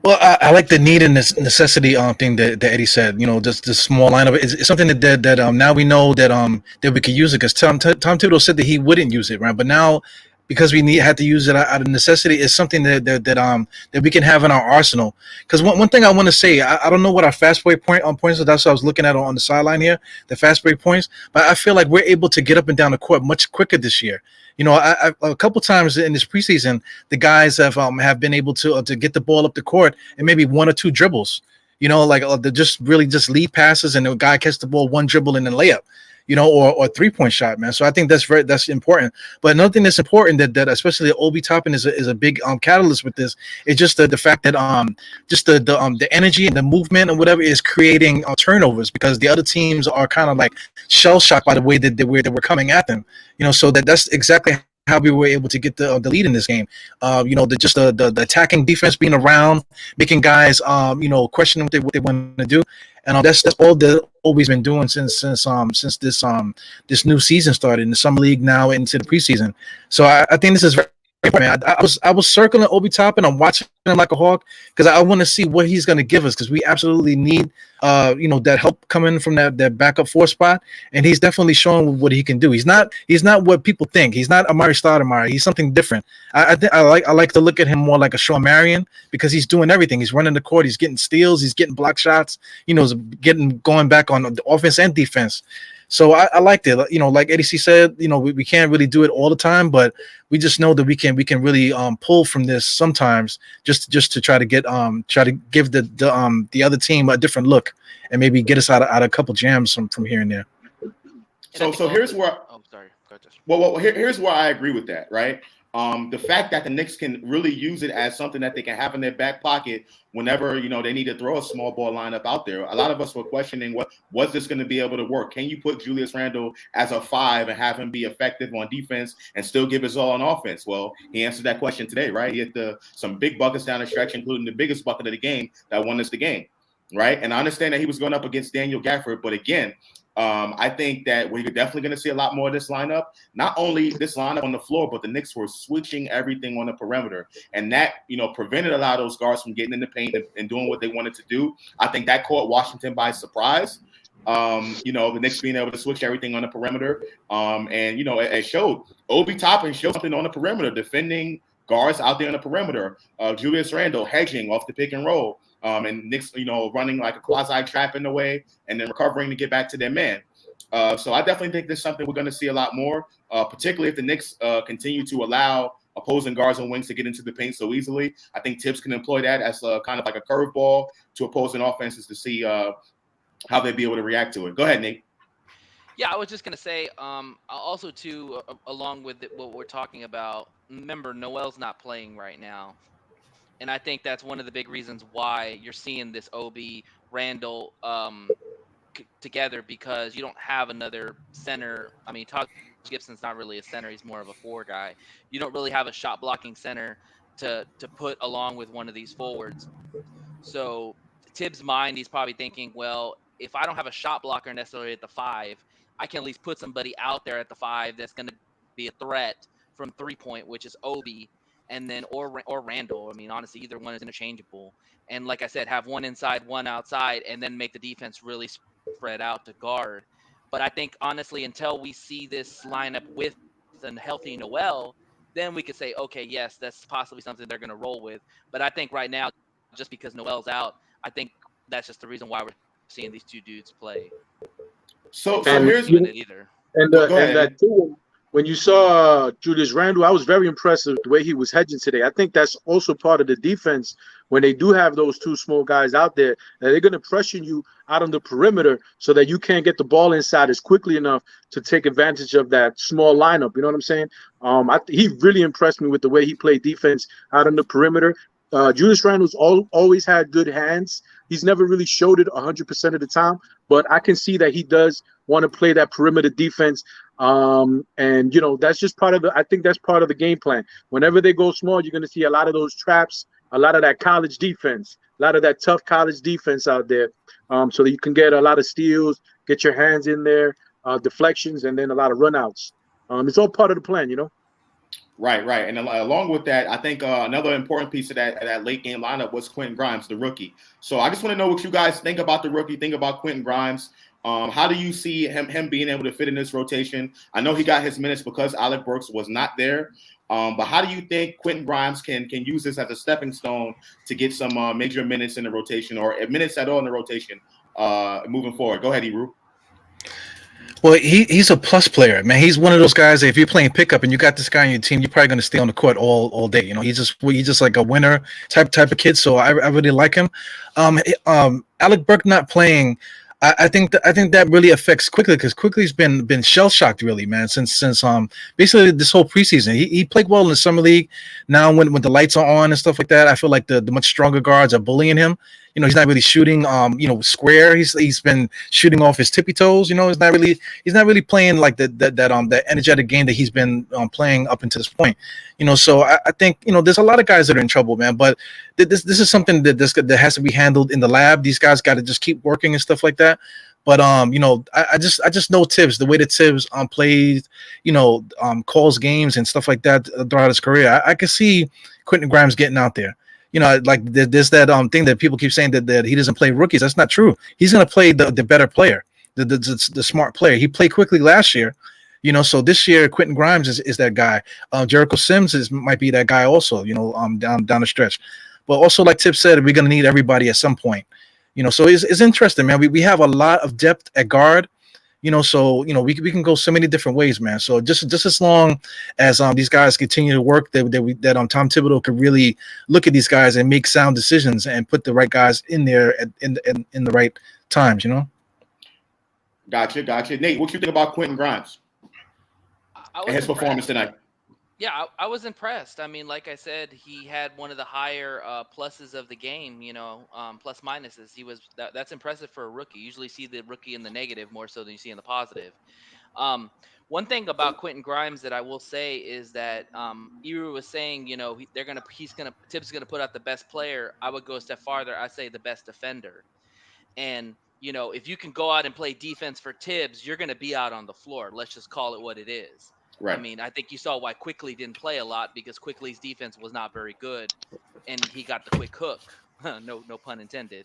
Well, I like the need and necessity thing that Eddie said. You know, just the small lineup. It's something that now we know that we could use it because Tom Thibodeau said that he wouldn't use it, right? But now, because we had to use it out of necessity, is something that we can have in our arsenal. Because one thing I want to say, I don't know what our fast break points are. That's what I was looking at on the sideline here, the fast break points. But I feel like we're able to get up and down the court much quicker this year. You know, I a couple times in this preseason, the guys have been able to get the ball up the court and maybe one or two dribbles. You know, like they're just lead passes and the guy catch the ball, one dribble and then layup. You know, or 3-point shot, man. So I think that's important. But another thing that's important that especially Obi Toppin is a big catalyst with this is just the fact that just the energy and the movement and whatever is creating turnovers because the other teams are kind of like shell shocked by the way that we're coming at them. You know, so that's exactly how we were able to get the lead in this game. You know, the attacking defense being around, making guys you know, question what they want to do. And that's all that Obi's been doing since this new season started in the summer league now into the preseason. So I think this is very important, man. I was circling Obi Toppin. I'm watching him like a hawk because I want to see what he's going to give us because we absolutely need you know, that help coming from that backup 4 spot, and he's definitely showing what he can do. He's not what people think. He's not Amari Stoudemire. He's something different. I like to look at him more like a Shawn Marion because he's doing everything. He's running the court. He's getting steals. He's getting block shots. You know, going back on the offense and defense. So I liked it. You know, like Eddie C said, you know, we can't really do it all the time, but we just know that we can really pull from this sometimes just to try to give the other team a different look and maybe get us out of a couple jams from here and there. So here's where. Oh, sorry. Go ahead, Justin. Well, here's where I agree with that, right? The fact that the Knicks can really use it as something that they can have in their back pocket whenever, you know, they need to throw a small ball lineup out there. A lot of us were questioning was this going to be able to work? Can you put Julius Randle as a 5 and have him be effective on defense and still give his all on offense? Well, he answered that question today, right? He hit some big buckets down the stretch, including the biggest bucket of the game that won us the game, right? And I understand that he was going up against Daniel Gafford, but again, I think that we're definitely going to see a lot more of this lineup. Not only this lineup on the floor, but the Knicks were switching everything on the perimeter. And that, you know, prevented a lot of those guards from getting in the paint and doing what they wanted to do. I think that caught Washington by surprise. You know, the Knicks being able to switch everything on the perimeter. And, you know, it showed. Obi Toppin showed something on the perimeter, defending guards out there on the perimeter. Julius Randle hedging off the pick and roll. And Knicks, you know, running like a quasi trap in the way and then recovering to get back to their man. So I definitely think this is something we're going to see a lot more, particularly if the Knicks continue to allow opposing guards and wings to get into the paint so easily. I think Tibbs can employ that as kind of like a curveball to opposing offenses to see how they'd be able to react to it. Go ahead, Nate. Yeah, I was just going to say also, too, along with what we're talking about, remember, Noel's not playing right now. And I think that's one of the big reasons why you're seeing this Obi Randle together because you don't have another center. I mean, Todd Gibson's not really a center. He's more of a 4 guy. You don't really have a shot blocking center to put along with one of these forwards. So Tibbs' mind, he's probably thinking, well, if I don't have a shot blocker necessarily at the 5, I can at least put somebody out there at the 5 that's going to be a threat from 3-point, which is Obi. And then or Randle. I mean, honestly, either one is interchangeable. And like I said, have one inside, one outside, and then make the defense really spread out to guard. But I think, honestly, until we see this lineup with a healthy Noel, then we could say, okay, yes, that's possibly something they're going to roll with. But I think right now, just because Noel's out, I think that's just the reason why we're seeing these two dudes play. So here's either. And that too. when you saw Julius Randle, I was very impressed with the way he was hedging today. I think that's also part of the defense when they do have those two small guys out there, that they're going to pressure you out on the perimeter so that you can't get the ball inside as quickly enough to take advantage of that small lineup. You know what I'm saying? He really impressed me with the way he played defense out on the perimeter. Julius Randle's always had good hands. He's never really showed it 100% of the time, but I can see that he does want to play that perimeter defense. And you know, that's just part of I think that's part of the game plan. Whenever they go small, you're going to see a lot of those traps, a lot of that college defense, a lot of that tough college defense out there, so that you can get a lot of steals, get your hands in there, deflections, and then a lot of runouts. It's all part of the plan, you know. Right. And along with that, I think another important piece of that late game lineup was Quentin Grimes, the rookie. So I just want to know what you guys think about the rookie, think about Quentin Grimes. How do you see him being able to fit in this rotation? I know he got his minutes because Alec Burks was not there. But how do you think Quentin Grimes can use this as a stepping stone to get some major minutes in the rotation, or minutes at all in the rotation moving forward? Go ahead, Eru. Well, he's a plus player, man. He's one of those guys that if you're playing pickup and you got this guy on your team, you're probably going to stay on the court all day. You know, he's just like a winner type of kid. So I really like him. Alec Burke not playing, I think that really affects Quickly, because Quickly's been shell shocked really, man, since basically this whole preseason. He played well in the summer league. Now when the lights are on and stuff like that, I feel like the much stronger guards are bullying him. You know, he's not really shooting square. He's been shooting off his tippy toes. You know, he's not really playing like that energetic game that he's been playing up until this point. You know, so I think, you know, there's a lot of guys that are in trouble, man. But this is something that has to be handled in the lab. These guys got to just keep working and stuff like that. But you know, I just know Tibbs, the way that Tibbs plays, you know, calls games and stuff like that throughout his career. I could see Quentin Grimes getting out there. You know, like there's that thing that people keep saying that he doesn't play rookies. That's not true. He's going to play the better player, the smart player. He played Quickly last year, you know. So this year, Quentin Grimes is that guy. Jericho Sims might be that guy also. You know, down the stretch. But also, like Tip said, we're going to need everybody at some point. You know, so it's interesting, man. We have a lot of depth at guard. You know, so you know we can go so many different ways, man. So just as long as these guys continue to work, that Tom Thibodeau could really look at these guys and make sound decisions and put the right guys in there in the right times, you know. Gotcha. Nate, what you think about Quentin Grimes and his performance tonight? Yeah, I was impressed. I mean, like I said, he had one of the higher pluses of the game, you know, plus minuses. That's impressive for a rookie. Usually you see the rookie in the negative more so than you see in the positive. One thing about Quentin Grimes that I will say is that Eru was saying, you know, Tibbs gonna put out the best player. I would go a step farther. I say the best defender. And you know, if you can go out and play defense for Tibbs, you're gonna be out on the floor. Let's just call it what it is. Right. I mean, I think you saw why Quickly didn't play a lot, because Quickly's defense was not very good, and he got the quick hook. no pun intended.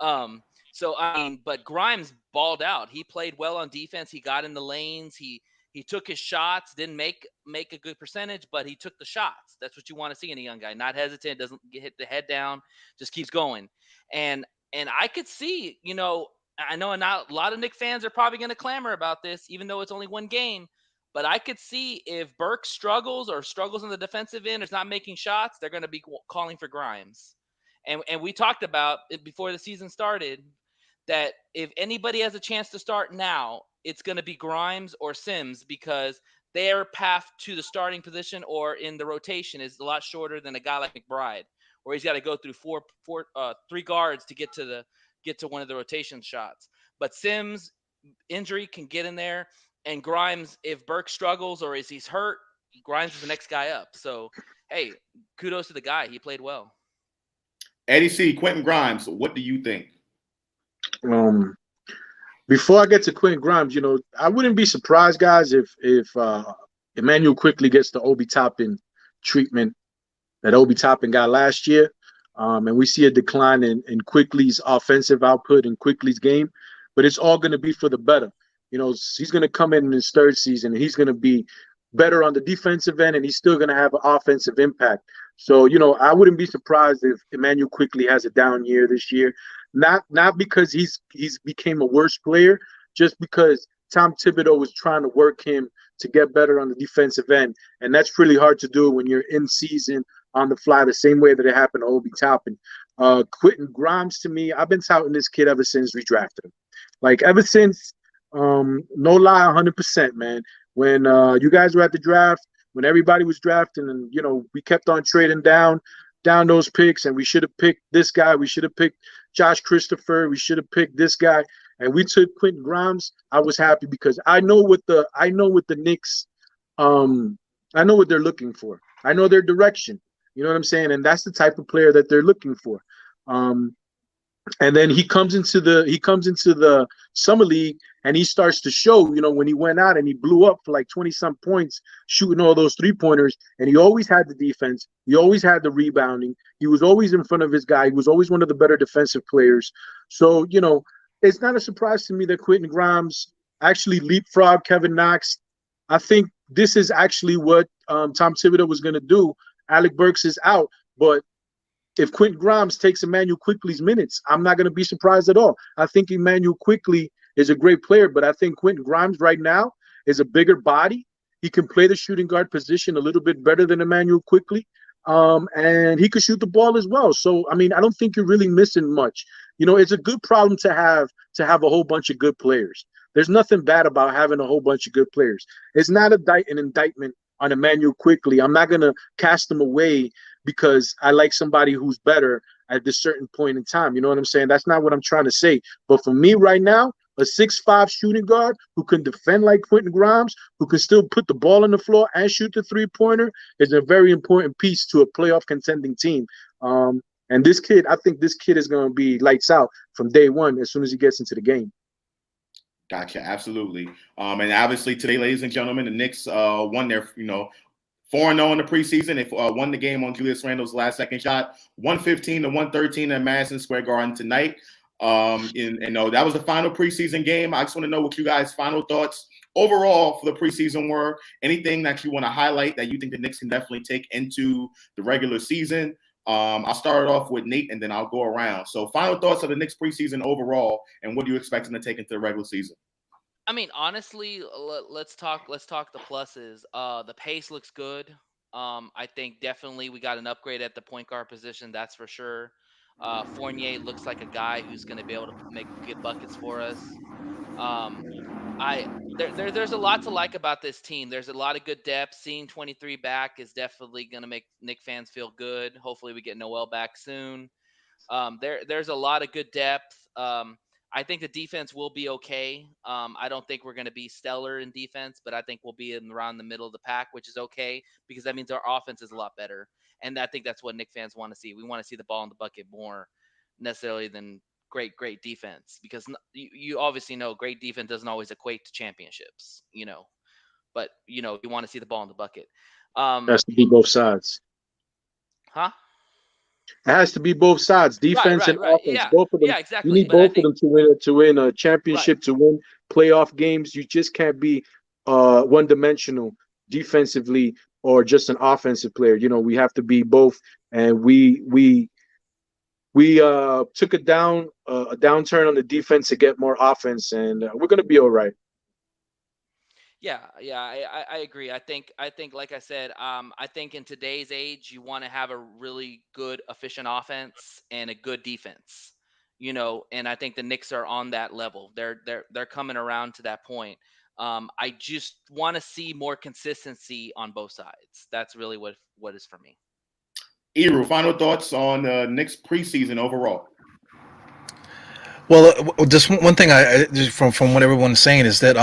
So I mean, but Grimes balled out. He played well on defense. He got in the lanes. He took his shots. Didn't make a good percentage, but he took the shots. That's what you want to see in a young guy. Not hesitant. Doesn't hit the head down. Just keeps going. And I could see, you know, I know not a lot of Knicks fans are probably going to clamor about this, even though it's only one game. But I could see if Burke struggles in the defensive end or is not making shots, they're going to be calling for Grimes. And we talked about it before the season started, that if anybody has a chance to start now, it's going to be Grimes or Sims, because their path to the starting position or in the rotation is a lot shorter than a guy like McBride, where he's got to go through three guards to get to one of the rotation shots. But Sims' injury can get in there. And Grimes, if Burke struggles or if he's hurt, Grimes is the next guy up. So, hey, kudos to the guy. He played well. Eddie C, Quentin Grimes, what do you think? Before I get to Quentin Grimes, you know, I wouldn't be surprised, guys, if Emmanuel Quickly gets the Obi Toppin treatment that Obi Toppin got last year, and we see a decline in Quickly's offensive output and Quickly's game, but it's all going to be for the better. You know, he's going to come in his third season, and he's going to be better on the defensive end, and he's still going to have an offensive impact. So, you know, I wouldn't be surprised if Emmanuel Quickly has a down year this year. Not because he's became a worse player, just because Tom Thibodeau was trying to work him to get better on the defensive end, and that's really hard to do when you're in season on the fly, the same way that it happened to Obi Toppin. Quentin Grimes, to me, I've been touting this kid ever since we drafted him. Like ever since, no lie, 100%, man. When you guys were at the draft, when everybody was drafting, and we kept on trading down those picks, and we should have picked this guy, we should have picked Josh Christopher, we should have picked this guy, and we took Quentin Grimes. I was happy because I know what the Knicks, I know what they're looking for. I know their direction. You know what I'm saying? And that's the type of player that they're looking for. And then he comes into the summer league, and he starts to show, when he went out and he blew up for like 20-some points, shooting all those 3-pointers, and he always had the defense. He always had the rebounding. He was always in front of his guy. He was always one of the better defensive players. So, it's not a surprise to me that Quentin Grimes actually leapfrogged Kevin Knox. I think this is actually what Tom Thibodeau was going to do. Alec Burks is out, but if Quentin Grimes takes Emmanuel Quickley's minutes, I'm not going to be surprised at all. I think Emmanuel Quickley is a great player, but I think Quentin Grimes right now is a bigger body. He can play the shooting guard position a little bit better than Emmanuel Quickley, and he could shoot the ball as well. So, I don't think you're really missing much. It's a good problem to have a whole bunch of good players. There's nothing bad about having a whole bunch of good players. It's not an indictment on Emmanuel Quickley. I'm not going to cast him away because I like somebody who's better at this certain point in time. You know what I'm saying? That's not what I'm trying to say. But for me right now, a 6'5" shooting guard who can defend like Quentin Grimes, who can still put the ball on the floor and shoot the 3-pointer, is a very important piece to a playoff contending team. And this kid, I think this kid is going to be lights out from day one as soon as he gets into the game. Gotcha, absolutely. And obviously today, ladies and gentlemen, the Knicks won their 4-0 in the preseason. They won the game on Julius Randle's last second shot, 115-113 at Madison Square Garden tonight. That was the final preseason game. I just want to know what you guys' final thoughts overall for the preseason were. Anything that you want to highlight that you think the Knicks can definitely take into the regular season. I'll start off with Nate, and then I'll go around. So final thoughts of the Knicks preseason overall, and what do you expect them to take into the regular season? Honestly, let's talk the pluses. The pace looks good. I think definitely we got an upgrade at the point guard position. That's for sure. Fournier looks like a guy who's going to be able to make good buckets for us. There's a lot to like about this team. There's a lot of good depth. Seeing 23 back is definitely going to make Knick fans feel good. Hopefully we get Noel back soon. There's a lot of good depth. I think the defense will be okay. I don't think we're going to be stellar in defense, but I think we'll be around the middle of the pack, which is okay because that means our offense is a lot better. And I think that's what Knick fans want to see. We want to see the ball in the bucket more necessarily than great defense, because you obviously know great defense doesn't always equate to championships, but you want to see the ball in the bucket. Has to be both sides. Huh? It has to be both sides, defense and offense. Yeah. Both of them. Yeah, exactly. You need both of them to win a championship, to win playoff games. You just can't be one-dimensional defensively or just an offensive player. We have to be both, and we took a downturn on the defense to get more offense, and we're going to be all right. Yeah, I agree. I think, like I said, I think in today's age, you want to have a really good, efficient offense and a good defense, and I think the Knicks are on that level. They're coming around to that point. I just want to see more consistency on both sides. That's really what is for me. Eru, final thoughts on Knicks preseason overall? Well, just one thing I just from what everyone's saying is that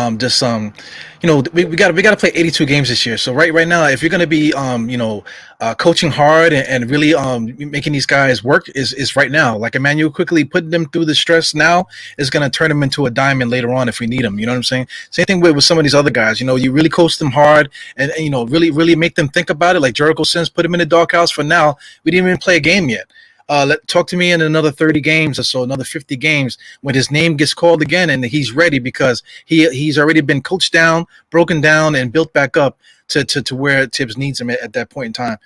we got to play 82 games this year. So right now, if you're going to be coaching hard and really making these guys work is right now. Like Emmanuel Quickley, putting them through the stress now is going to turn them into a diamond later on if we need them. You know what I'm saying? Same thing with some of these other guys. You really coach them hard and really make them think about it. Like Jericho Sims, put him in the doghouse for now. We didn't even play a game yet. Talk to me in another 30 games or so, another 50 games, when his name gets called again and he's ready, because he's already been coached down, broken down, and built back up to where Tibbs needs him at that point in time.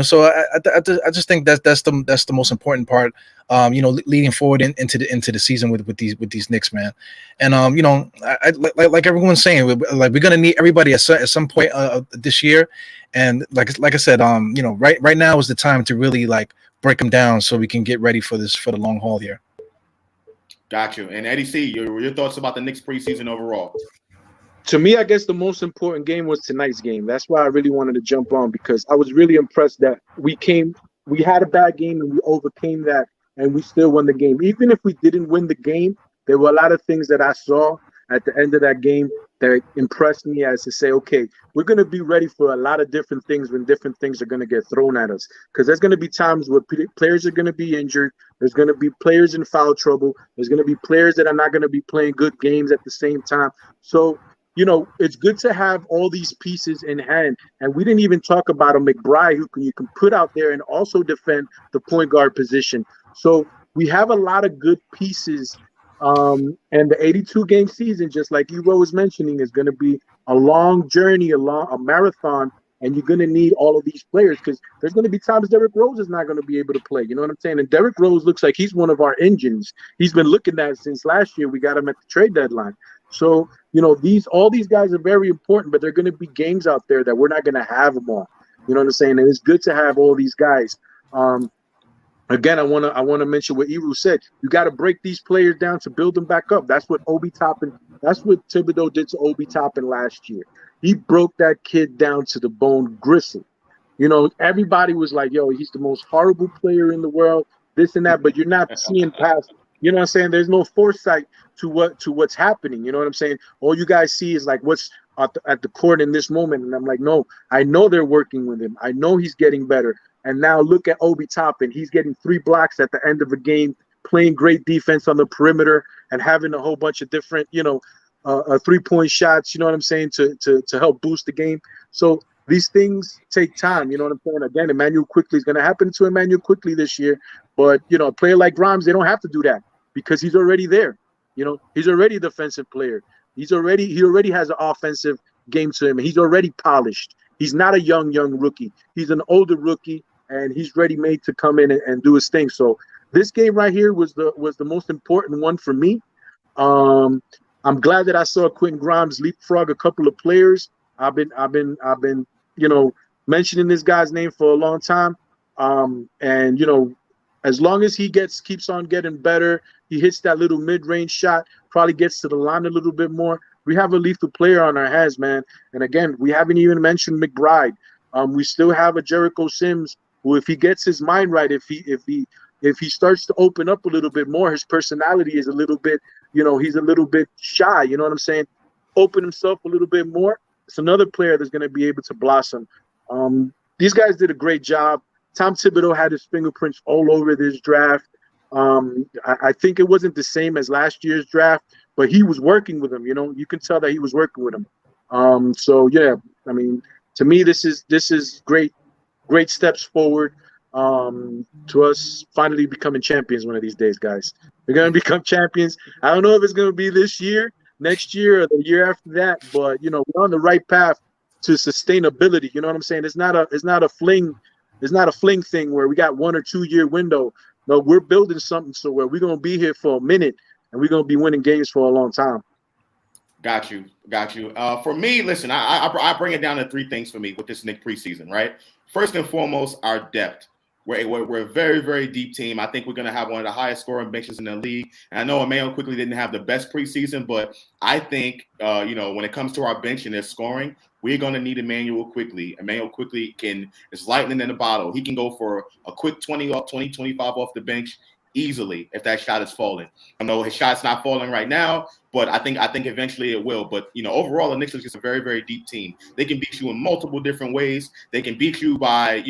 So I just think that's the most important part. Leading forward into the season with these Knicks, man. And like everyone's saying, we're gonna need everybody at some point this year. And like I said, right now is the time to really break them down so we can get ready for the long haul here. Got you. And Eddie C, your thoughts about the Knicks preseason overall? To me, I guess the most important game was tonight's game. That's why I really wanted to jump on, because I was really impressed that we had a bad game and we overcame that and we still won the game. Even if we didn't win the game, there were a lot of things that I saw at the end of that game that impressed me as to say, okay, we're going to be ready for a lot of different things when different things are going to get thrown at us. Because there's going to be times where players are going to be injured. There's going to be players in foul trouble. There's going to be players that are not going to be playing good games at the same time. So, it's good to have all these pieces in hand. And we didn't even talk about a McBride who you can put out there and also defend the point guard position. So we have a lot of good pieces. And the 82-game season, just like Evo was mentioning, is going to be a long journey, a marathon. And you're going to need all of these players because there's going to be times Derrick Rose is not going to be able to play. You know what I'm saying? And Derrick Rose looks like he's one of our engines. He's been looking at since last year. We got him at the trade deadline. So, all these guys are very important, but there are going to be games out there that we're not going to have them all. You know what I'm saying? And it's good to have all these guys. Again, I want to mention what Eru said. You got to break these players down to build them back up. That's what that's what Thibodeau did to Obi Toppin last year. He broke that kid down to the bone gristle. Everybody was like, yo, he's the most horrible player in the world, this and that, but you're not seeing past. You know what I'm saying? There's no foresight to what's happening. You know what I'm saying? All you guys see is what's at the court in this moment. And I'm like, no, I know they're working with him. I know he's getting better. And now look at Obi Toppin. He's getting 3 blocks at the end of a game, playing great defense on the perimeter and having a whole bunch of different, 3-point shots, you know what I'm saying, to help boost the game. So these things take time, you know what I'm saying? Again, Emmanuel Quickley is going to happen to Emmanuel Quickley this year. But, a player like Grimes, they don't have to do that because he's already there. He's already a defensive player. He already has an offensive game to him. He's already polished. He's not a young rookie. He's an older rookie, and he's ready made to come in and do his thing. So this game right here was the most important one for me. I'm glad that I saw Quentin Grimes leapfrog a couple of players. I've been mentioning this guy's name for a long time. And as long as he keeps on getting better, he hits that little mid-range shot, probably gets to the line a little bit more. We have a lethal player on our hands, man. And again, we haven't even mentioned McBride. We still have a Jericho Sims who, if he gets his mind right, if he starts to open up a little bit more, his personality is a little bit, he's a little bit shy. You know what I'm saying? Open himself a little bit more. It's another player that's going to be able to blossom. These guys did a great job. Tom Thibodeau had his fingerprints all over this draft. I think it wasn't the same as last year's draft, but he was working with him. You can tell that he was working with him. So yeah, I mean, to me, this is great steps forward to us finally becoming champions one of these days, guys. We're gonna become champions. I don't know if it's gonna be this year, next year, or the year after that, but we're on the right path to sustainability. You know what I'm saying? It's not a fling thing where we got 1 or 2 year window. No, we're building something so where we're gonna be here for a minute and we're gonna be winning games for a long time. Got you. For me, listen, I bring it down to 3 things for me with this Knicks preseason, right? First and foremost, our depth. We're a very, very deep team. I think we're going to have one of the highest scoring benches in the league. And I know Emmanuel Quickley didn't have the best preseason, but I think, when it comes to our bench and their scoring, we're going to need Emmanuel Quickley. Emmanuel Quickley is lightning in a bottle. He can go for a quick 25 off the bench easily if that shot is falling. I know his shot's not falling right now, but I think eventually it will. But overall, the Knicks is just a very, very deep team. They can beat you in multiple different ways. They can beat you by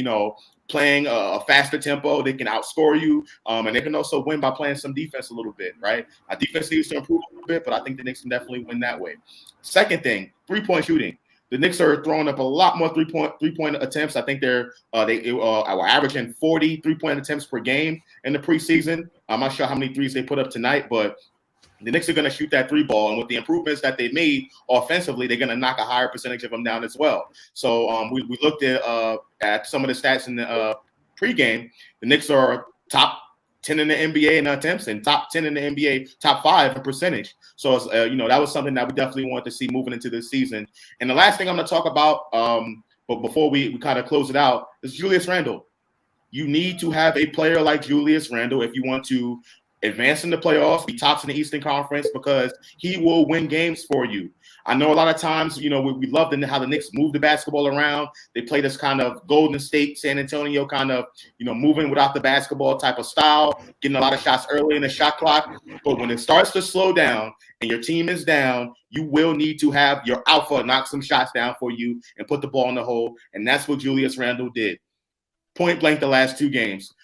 playing a faster tempo. They can outscore you, and they can also win by playing some defense a little bit. Right? Our defense needs to improve a little bit, but I think the Knicks can definitely win that way. Second thing, 3-point shooting. The Knicks are throwing up a lot more three-point attempts. I think they were averaging 40 3-point attempts per game in the preseason. I'm not sure how many threes they put up tonight, but the Knicks are going to shoot that 3 ball, and with the improvements that they made offensively, they're going to knock a higher percentage of them down as well. So we looked at some of the stats in the pregame. The Knicks are top 10 in the NBA in attempts and top 10 in the NBA, top 5 in percentage. So that was something that we definitely want to see moving into this season. And the last thing I'm going to talk about, but before we kind of close it out, is Julius Randle. You need to have a player like Julius Randle if you want to advance in the playoffs, be tops in the Eastern Conference, because he will win games for you. I know a lot of times, we love how the Knicks move the basketball around. They play this kind of Golden State, San Antonio kind of, moving without the basketball type of style, getting a lot of shots early in the shot clock. But when it starts to slow down and your team is down, you will need to have your alpha knock some shots down for you and put the ball in the hole. And that's what Julius Randle did. Point blank the last 2 games.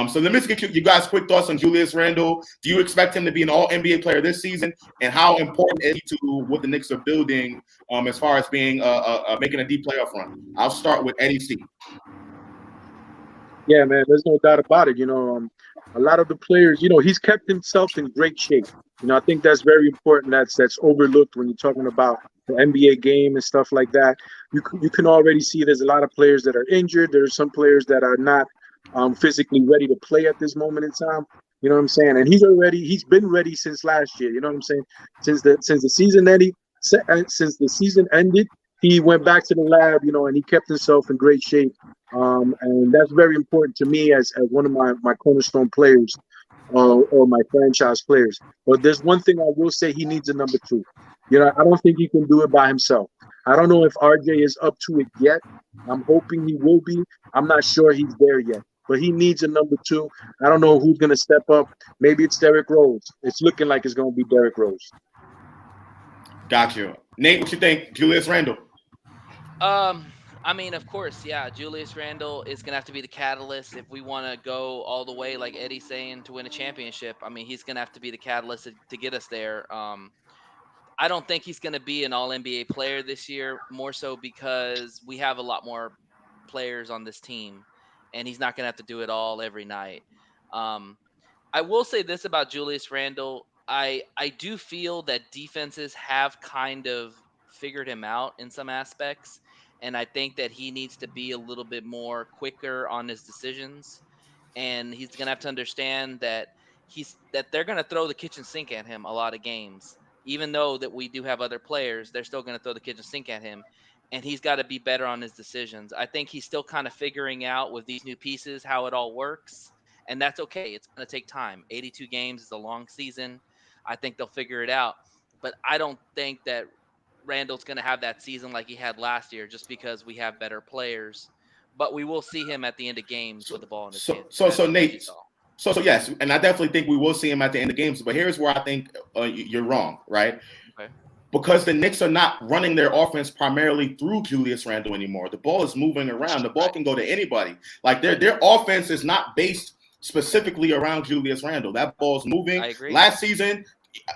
So let me get you guys quick thoughts on Julius Randle. Do you expect him to be an all-NBA player this season? And how important is he to what the Knicks are building as far as being making a deep playoff run? I'll start with Eddie C. Yeah, man, there's no doubt about it. A lot of the players, he's kept himself in great shape. I think that's very important. That's overlooked when you're talking about the NBA game and stuff like that. You can already see there's a lot of players that are injured. There's some players that are not physically ready to play at this moment in time. You know what I'm saying? And he's been ready since last year. You know what I'm saying? Since the season ended, he went back to the lab, and he kept himself in great shape. And that's very important to me as one of my cornerstone players or my franchise players. But there's one thing I will say: he needs a number 2. I don't think he can do it by himself. I don't know if RJ is up to it yet. I'm hoping he will be. I'm not sure he's there yet. But he needs a number 2. I don't know who's going to step up. Maybe it's Derrick Rose. It's looking like it's going to be Derrick Rose. Got you. Nate, what you think? Julius Randle? I mean, of course, yeah. Julius Randle is going to have to be the catalyst if we want to go all the way, like Eddie's saying, to win a championship. I mean, he's going to have to be the catalyst to get us there. I don't think he's going to be an all-NBA player this year, more so because we have a lot more players on this team. And he's not going to have to do it all every night. I will say this about Julius Randle. I do feel that defenses have kind of figured him out in some aspects. And I think that he needs to be a little bit more quicker on his decisions. And he's going to have to understand that they're going to throw the kitchen sink at him a lot of games. Even though that we do have other players, they're still going to throw the kitchen sink at him. And he's got to be better on his decisions. I think he's still kind of figuring out with these new pieces how it all works. And that's okay. It's going to take time. 82 games is a long season. I think they'll figure it out. But I don't think that Randall's going to have that season like he had last year just because we have better players. But we will see him at the end of games with the ball in his hands. So Nate, so yes, and I definitely think we will see him at the end of games. But here's where I think you're wrong, right? Okay. Because the Knicks are not running their offense primarily through Julius Randle anymore. The ball is moving around. The ball can go to anybody. Like their offense is not based specifically around Julius Randle. That ball's moving. I agree. Last season,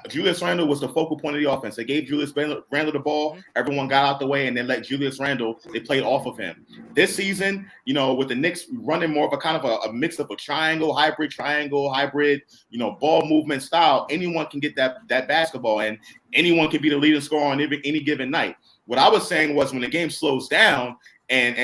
Julius Randle was the focal point of the offense. They gave Julius Randle the ball. Everyone got out the way, and then let Julius Randle. They played off of him. This season, with the Knicks running more of a kind of a mix of a hybrid, ball movement style. Anyone can get that basketball, and anyone can be the leading scorer on any given night. What I was saying was when the game slows down and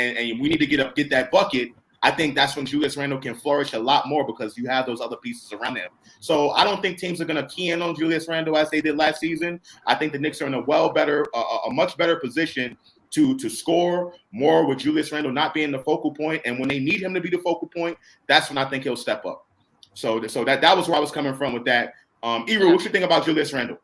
we need to get that bucket, I think that's when Julius Randle can flourish a lot more because you have those other pieces around him. So I don't think teams are going to key in on Julius Randle as they did last season. I think the Knicks are in a much better position to score more with Julius Randle not being the focal point. And when they need him to be the focal point, that's when I think he'll step up. So that was where I was coming from with that. Eru, what you think about Julius Randle?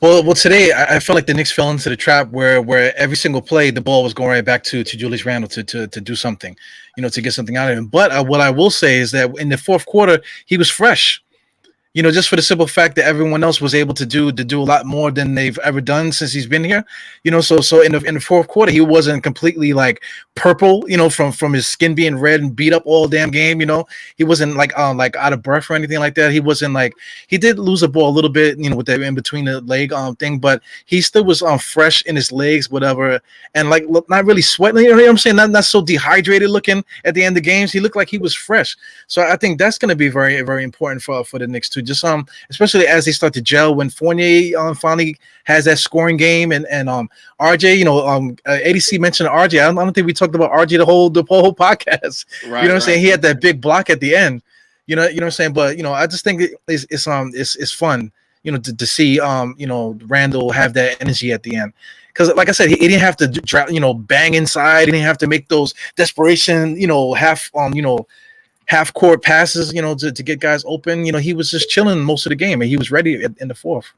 Well, today I felt like the Knicks fell into the trap where every single play the ball was going right back to Julius Randle to do something, to get something out of him. But what I will say is that in the fourth quarter he was fresh. Just for the simple fact that everyone else was able to do a lot more than they've ever done since he's been here. So in the fourth quarter, he wasn't completely like purple, from his skin being red and beat up all damn game. He wasn't like out of breath or anything like that. He wasn't like, he did lose the ball a little bit, with that in between the leg thing, but he still was fresh in his legs, whatever, and like not really sweating. You know what I'm saying? Not so dehydrated looking at the end of the games. He looked like he was fresh. So I think that's going to be very, very important for the Knicks to Just especially as they start to gel when Fournier finally has that scoring game and RJ, ADC mentioned RJ. I don't think we talked about RJ the whole podcast. Right, you know what I'm saying? He had that big block at the end. You know what I'm saying? But I just think it's fun, to see Randle have that energy at the end. Because, like I said, he didn't have to, bang inside. He didn't have to make those desperation, half court passes, to get guys open. He was just chilling most of the game, and he was ready in the fourth.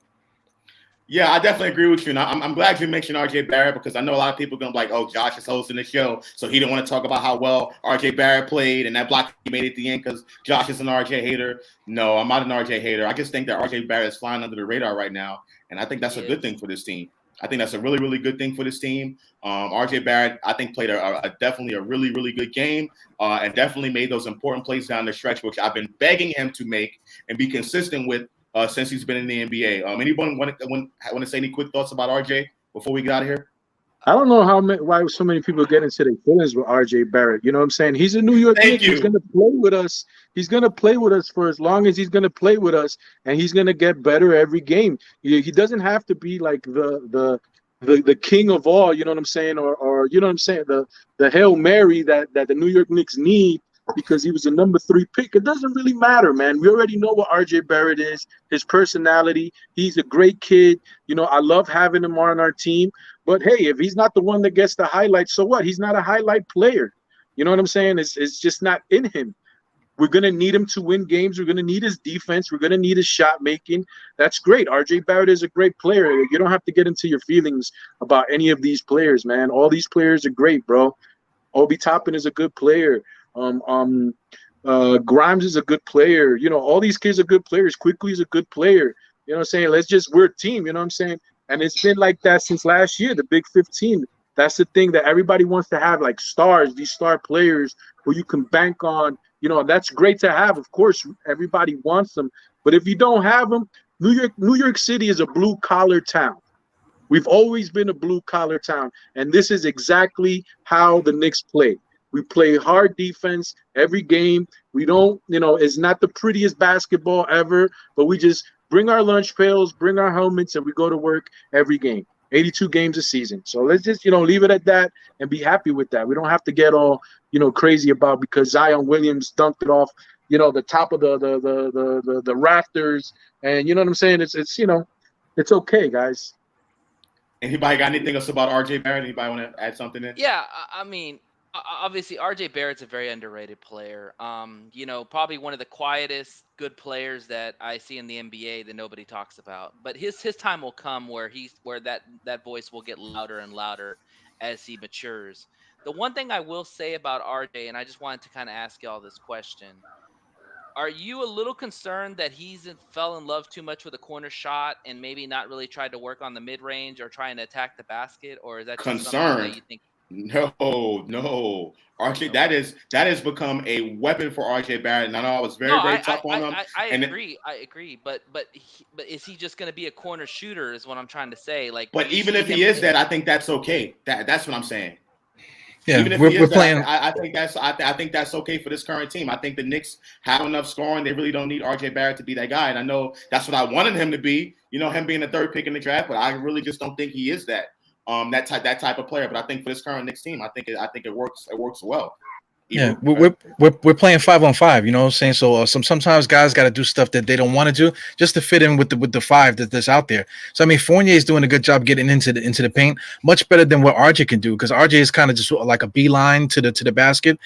Yeah, I definitely agree with you. And I'm glad you mentioned RJ Barrett, because I know a lot of people are going to be like, oh, Josh is hosting the show, so he didn't want to talk about how well RJ Barrett played and that block he made at the end because Josh is an RJ hater. No, I'm not an RJ hater. I just think that RJ Barrett is flying under the radar right now, and I think that's a good thing for this team. I think that's a really, really good thing for this team. RJ Barrett, I think, played definitely a really, really good game and definitely made those important plays down the stretch, which I've been begging him to make and be consistent with since he's been in the NBA. Anyone want to say any quick thoughts about RJ before we get out of here? I don't know why so many people get into their feelings with RJ Barrett. You know what I'm saying? He's a New York Knicks. He's going to play with us. He's going to play with us for as long as he's going to play with us, and he's going to get better every game. He doesn't have to be like the king of all. You know what I'm saying? Or you know what I'm saying? The Hail Mary that the New York Knicks need, because he was a number 3 pick. It doesn't really matter, man. We already know what RJ Barrett is, his personality. He's a great kid. I love having him on our team. But, hey, if he's not the one that gets the highlights, so what? He's not a highlight player. You know what I'm saying? It's just not in him. We're going to need him to win games. We're going to need his defense. We're going to need his shot making. That's great. RJ Barrett is a great player. You don't have to get into your feelings about any of these players, man. All these players are great, bro. Obi Toppin is a good player. Grimes is a good player. All these kids are good players. Quickly is a good player. You know what I'm saying? We're a team. You know what I'm saying? And it's been like that since last year, the Big 15. That's the thing that everybody wants to have, like stars, these star players who you can bank on. That's great to have. Of course, everybody wants them. But if you don't have them, New York City is a blue-collar town. We've always been a blue-collar town. And this is exactly how the Knicks play. We play hard defense every game. We don't, it's not the prettiest basketball ever, but we just bring our lunch pails, bring our helmets, and we go to work every game. 82 games a season. So let's just, leave it at that and be happy with that. We don't have to get all, crazy about because Zion Williams dunked it off, the top of the rafters. And you know what I'm saying? It's okay, guys. Anybody got anything else about RJ Barrett? Anybody want to add something in? Yeah, I mean, obviously RJ Barrett's a very underrated player. Probably one of the quietest good players that I see in the NBA that nobody talks about. But his time will come where that voice will get louder and louder as he matures. The one thing I will say about RJ, and I just wanted to kind of ask y'all this question. Are you a little concerned that he's fell in love too much with a corner shot and maybe not really tried to work on the mid-range or trying to attack the basket? Or is that just something that you think? No. RJ, that has become a weapon for RJ Barrett, and I know I was very tough on him. I agree. But is he just going to be a corner shooter? Is what I'm trying to say. But even if he is that, I think that's okay. That's what I'm saying. Yeah, even if we're playing. I think that's okay for this current team. I think the Knicks have enough scoring. They really don't need RJ Barrett to be that guy, and I know that's what I wanted him to be. Him being the 3rd pick in the draft, but I really just don't think he is that. That type of player. But I think for this current Knicks team, I think it works. It works well. Yeah, we're playing 5-on-5, you know what I'm saying? So sometimes guys got to do stuff that they don't want to do just to fit in with the 5 that's out there. So I mean, Fournier is doing a good job getting into the paint, much better than what RJ can do, because RJ is kind of just like a beeline to the basket.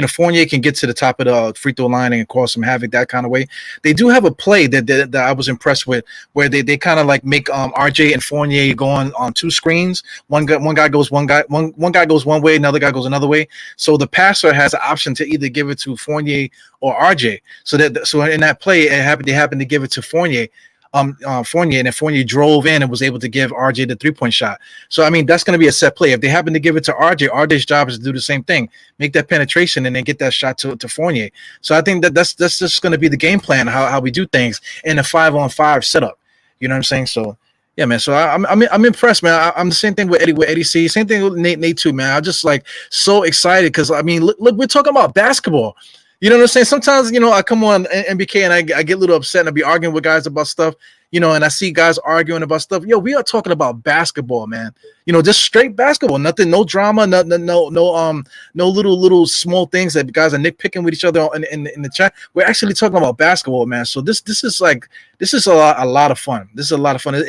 Fournier can get to the top of the free throw line and cause some havoc that kind of way. They do have a play that I was impressed with, where they kind of like make RJ and Fournier go on 2 screens. One guy goes one goes one way, another guy goes another way. So the passer has option to either give it to Fournier or RJ. So in that play, they happened to give it to Fournier, and then Fournier drove in and was able to give RJ the 3-point shot. So I mean, that's going to be a set play. If they happen to give it to RJ, RJ's job is to do the same thing, make that penetration, and then get that shot to Fournier. So I think that's just going to be the game plan, how we do things in a 5-on-5 setup. You know what I'm saying? So. Yeah, man. So I'm impressed, man. I'm the same thing with Eddie C. Same thing with Nate too, man. I'm just like so excited because I mean, look, we're talking about basketball. You know what I'm saying? Sometimes, I come on NBK and I get a little upset and I be arguing with guys about stuff, and I see guys arguing about stuff. Yo, we are talking about basketball, man. Just straight basketball. Nothing, no drama, no little small things that guys are nitpicking with each other in the chat. We're actually talking about basketball, man. So this is a lot of fun. This is a lot of fun, and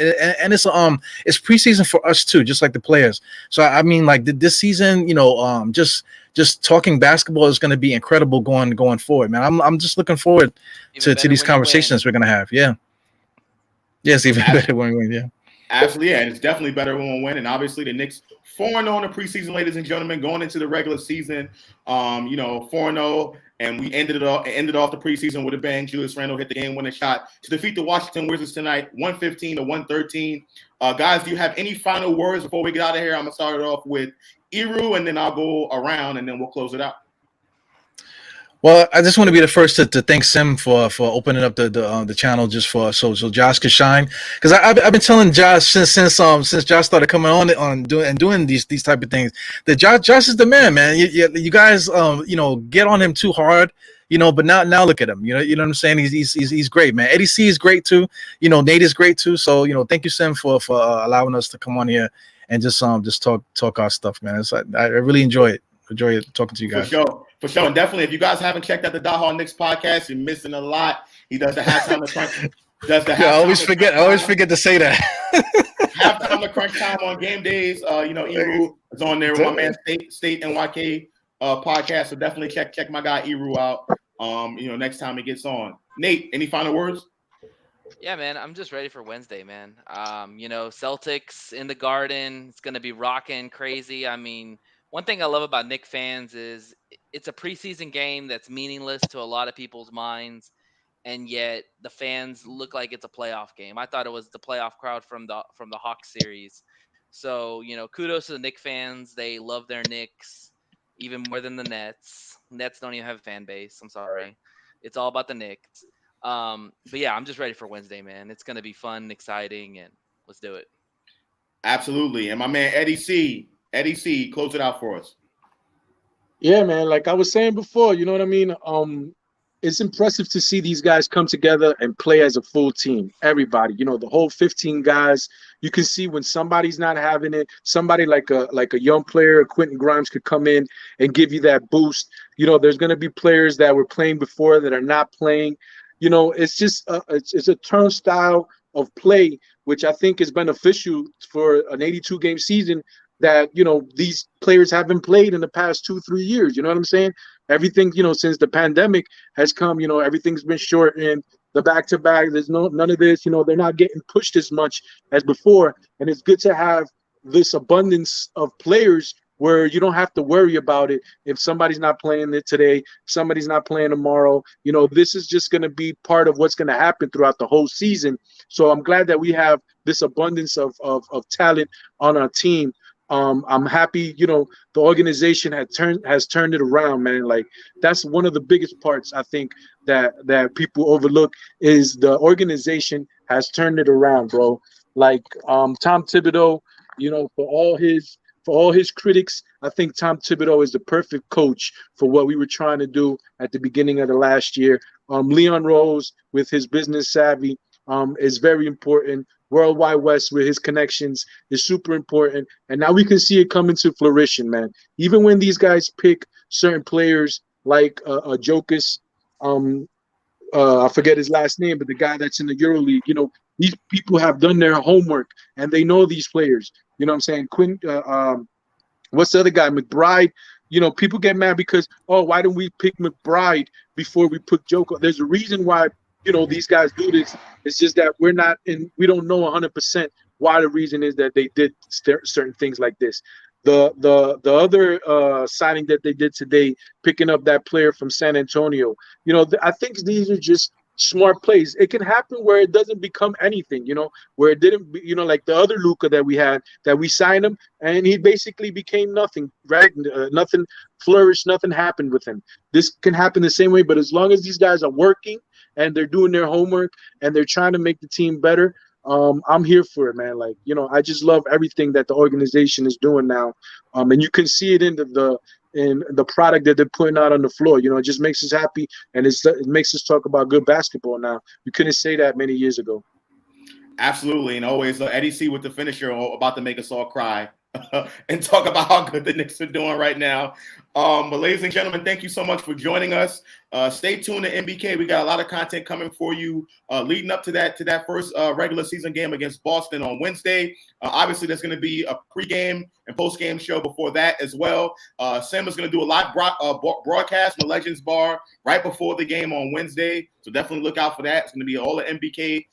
it's preseason for us too, just like the players. So I mean, like this season, just talking basketball is going to be incredible going forward, man. I'm just looking forward to these conversations we're going to have. Yeah. Yes, even better when we win. Yeah. Absolutely, yeah. And it's definitely better when we win. And obviously the Knicks 4-0 in the preseason, ladies and gentlemen, going into the regular season, 4-0. And we ended off the preseason with a bang. Julius Randle hit the game-winning shot to defeat the Washington Wizards tonight, 115-113. Guys, do you have any final words before we get out of here? I'm going to start it off with Eru, and then I'll go around, and then we'll close it out. Well, I just want to be the first to thank Sim for opening up the channel just so Josh could shine. Because I've been telling Josh since Josh started coming on doing these type of things that Josh is the man. You guys get on him too hard. But now look at him. You know what I'm saying? He's great, man. Eddie C is great too. Nate is great too. So thank you, Sim, for allowing us to come on here and just talk our stuff, man. I really enjoy it. Enjoy talking to you guys. For sure. And definitely, if you guys haven't checked out the Die Hard Knicks podcast, you're missing a lot. He does the halftime to crunch. I always forget to say that. Halftime to crunch time on game days. Eru is on there with my man State NYK podcast. So definitely check my guy Eru out. Next time he gets on. Nate, any final words? Yeah, man, I'm just ready for Wednesday, man. Celtics in the Garden. It's gonna be rocking crazy. I mean, one thing I love about Knicks fans is it's a preseason game that's meaningless to a lot of people's minds, and yet the fans look like it's a playoff game. I thought it was the playoff crowd from the Hawks series. So, kudos to the Knicks fans. They love their Knicks even more than the Nets. Nets don't even have a fan base. I'm sorry. It's all about the Knicks. But yeah, I'm just ready for Wednesday, man. It's going to be fun, exciting, and let's do it. Absolutely. And my man Eddie C, close it out for us. Yeah, man. Like I was saying before, you know what I mean? It's impressive to see these guys come together and play as a full team. Everybody, the whole 15 guys. You can see when somebody's not having it, somebody like a young player, Quentin Grimes, could come in and give you that boost. There's going to be players that were playing before that are not playing. It's just it's a turnstile of play, which I think is beneficial for an 82-game season that, these players haven't played in the past 2-3 years. You know what I'm saying? Everything, since the pandemic has come, everything's been shortened. The back-to-back, there's none of this. They're not getting pushed as much as before. And it's good to have this abundance of players where you don't have to worry about it. If somebody's not playing it today, somebody's not playing tomorrow, this is just going to be part of what's going to happen throughout the whole season. So I'm glad that we have this abundance of talent on our team. I'm happy, the organization has turned it around, man. Like that's one of the biggest parts I think that people overlook is the organization has turned it around, bro. Like Tom Thibodeau, for all his critics, I think Tom Thibodeau is the perfect coach for what we were trying to do at the beginning of the last year. Leon Rose with his business savvy is very important. World Wide West with his connections is super important. And now we can see it come into fruition, man. Even when these guys pick certain players like Jokic, I forget his last name, but the guy that's in the EuroLeague, these people have done their homework and they know these players. You know what I'm saying? What's the other guy? McBride. People get mad because, why didn't we pick McBride before we put Joker? There's a reason why, these guys do this. It's just that we don't know 100% why the reason is that they did certain things like this. The other signing that they did today, picking up that player from San Antonio, I think these are just smart plays. It can happen where it doesn't become anything, where it didn't, like the other Luka that we had, that we signed him and he basically became nothing, right? Nothing flourished, nothing happened with him. This can happen the same way, but as long as these guys are working and they're doing their homework and they're trying to make the team better, I'm here for it, man. Like, I just love everything that the organization is doing now. And you can see it in and the product that they're putting out on the floor. You know, it just makes us happy, and it makes us talk about good basketball now. You couldn't say that many years ago. Absolutely, and always Eddie C with the finisher about to make us all cry and talk about how good the Knicks are doing right now. But ladies and gentlemen, thank you so much for joining us. Stay tuned to NBK. We got a lot of content coming for you leading up to that first regular season game against Boston on Wednesday. Obviously, there's going to be a pregame and postgame show before that as well. Sam is going to do a live broadcast in the Legends Bar right before the game on Wednesday. So definitely look out for that. It's going to be all the NBK,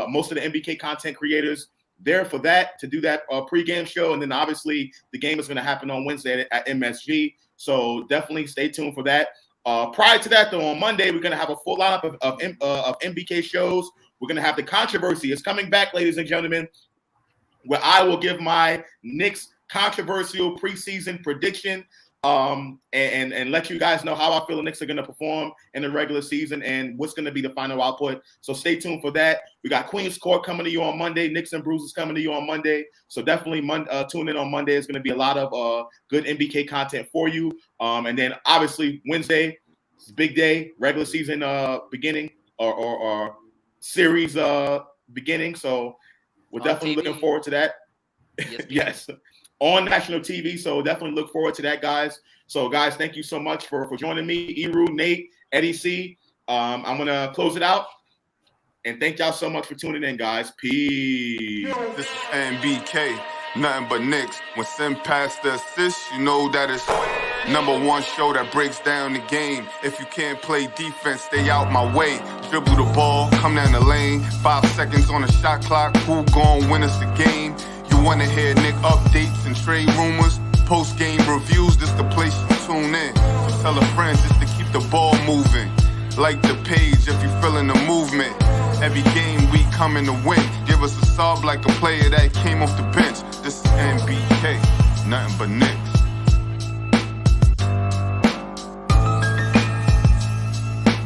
most of the NBK content creators there for that, to do that pregame show. And then obviously the game is going to happen on Wednesday at MSG. So definitely stay tuned for that. Prior to that, though, on Monday, we're going to have a full lineup of NBK shows. We're going to have the controversy. It's coming back, ladies and gentlemen, where I will give my Knicks controversial preseason prediction and let you guys know how I feel the Knicks are going to perform in the regular season and what's going to be the final output. So stay tuned for that. We got Queen's Court coming to you on Monday. Knicks and Bruises coming to you on Monday. So definitely tune in on Monday. It's going to be a lot of good NBK content for you. And then obviously Wednesday, it's a big day, regular season beginning or series beginning. So we're definitely looking forward to that. Yes. On national TV, so definitely look forward to that, guys. So, guys, thank you so much for joining me, Eru, Nate, Eddie C. I'm going to close it out, and thank y'all so much for tuning in, guys. Peace. This is NBK, nothing but Knicks. When Sim passed the assist, you know that it's #1 show that breaks down the game. If you can't play defense, stay out my way. Dribble the ball, come down the lane. 5 seconds on the shot clock, who gon' win us the game? You wanna hear Nick updates and trade rumors, post-game reviews, this the place you tune in. So tell a friend just to keep the ball moving. Like the page if you feeling the movement. Every game we coming to win. Give us a sub like a player that came off the bench. This is NBK, nothing but Nick.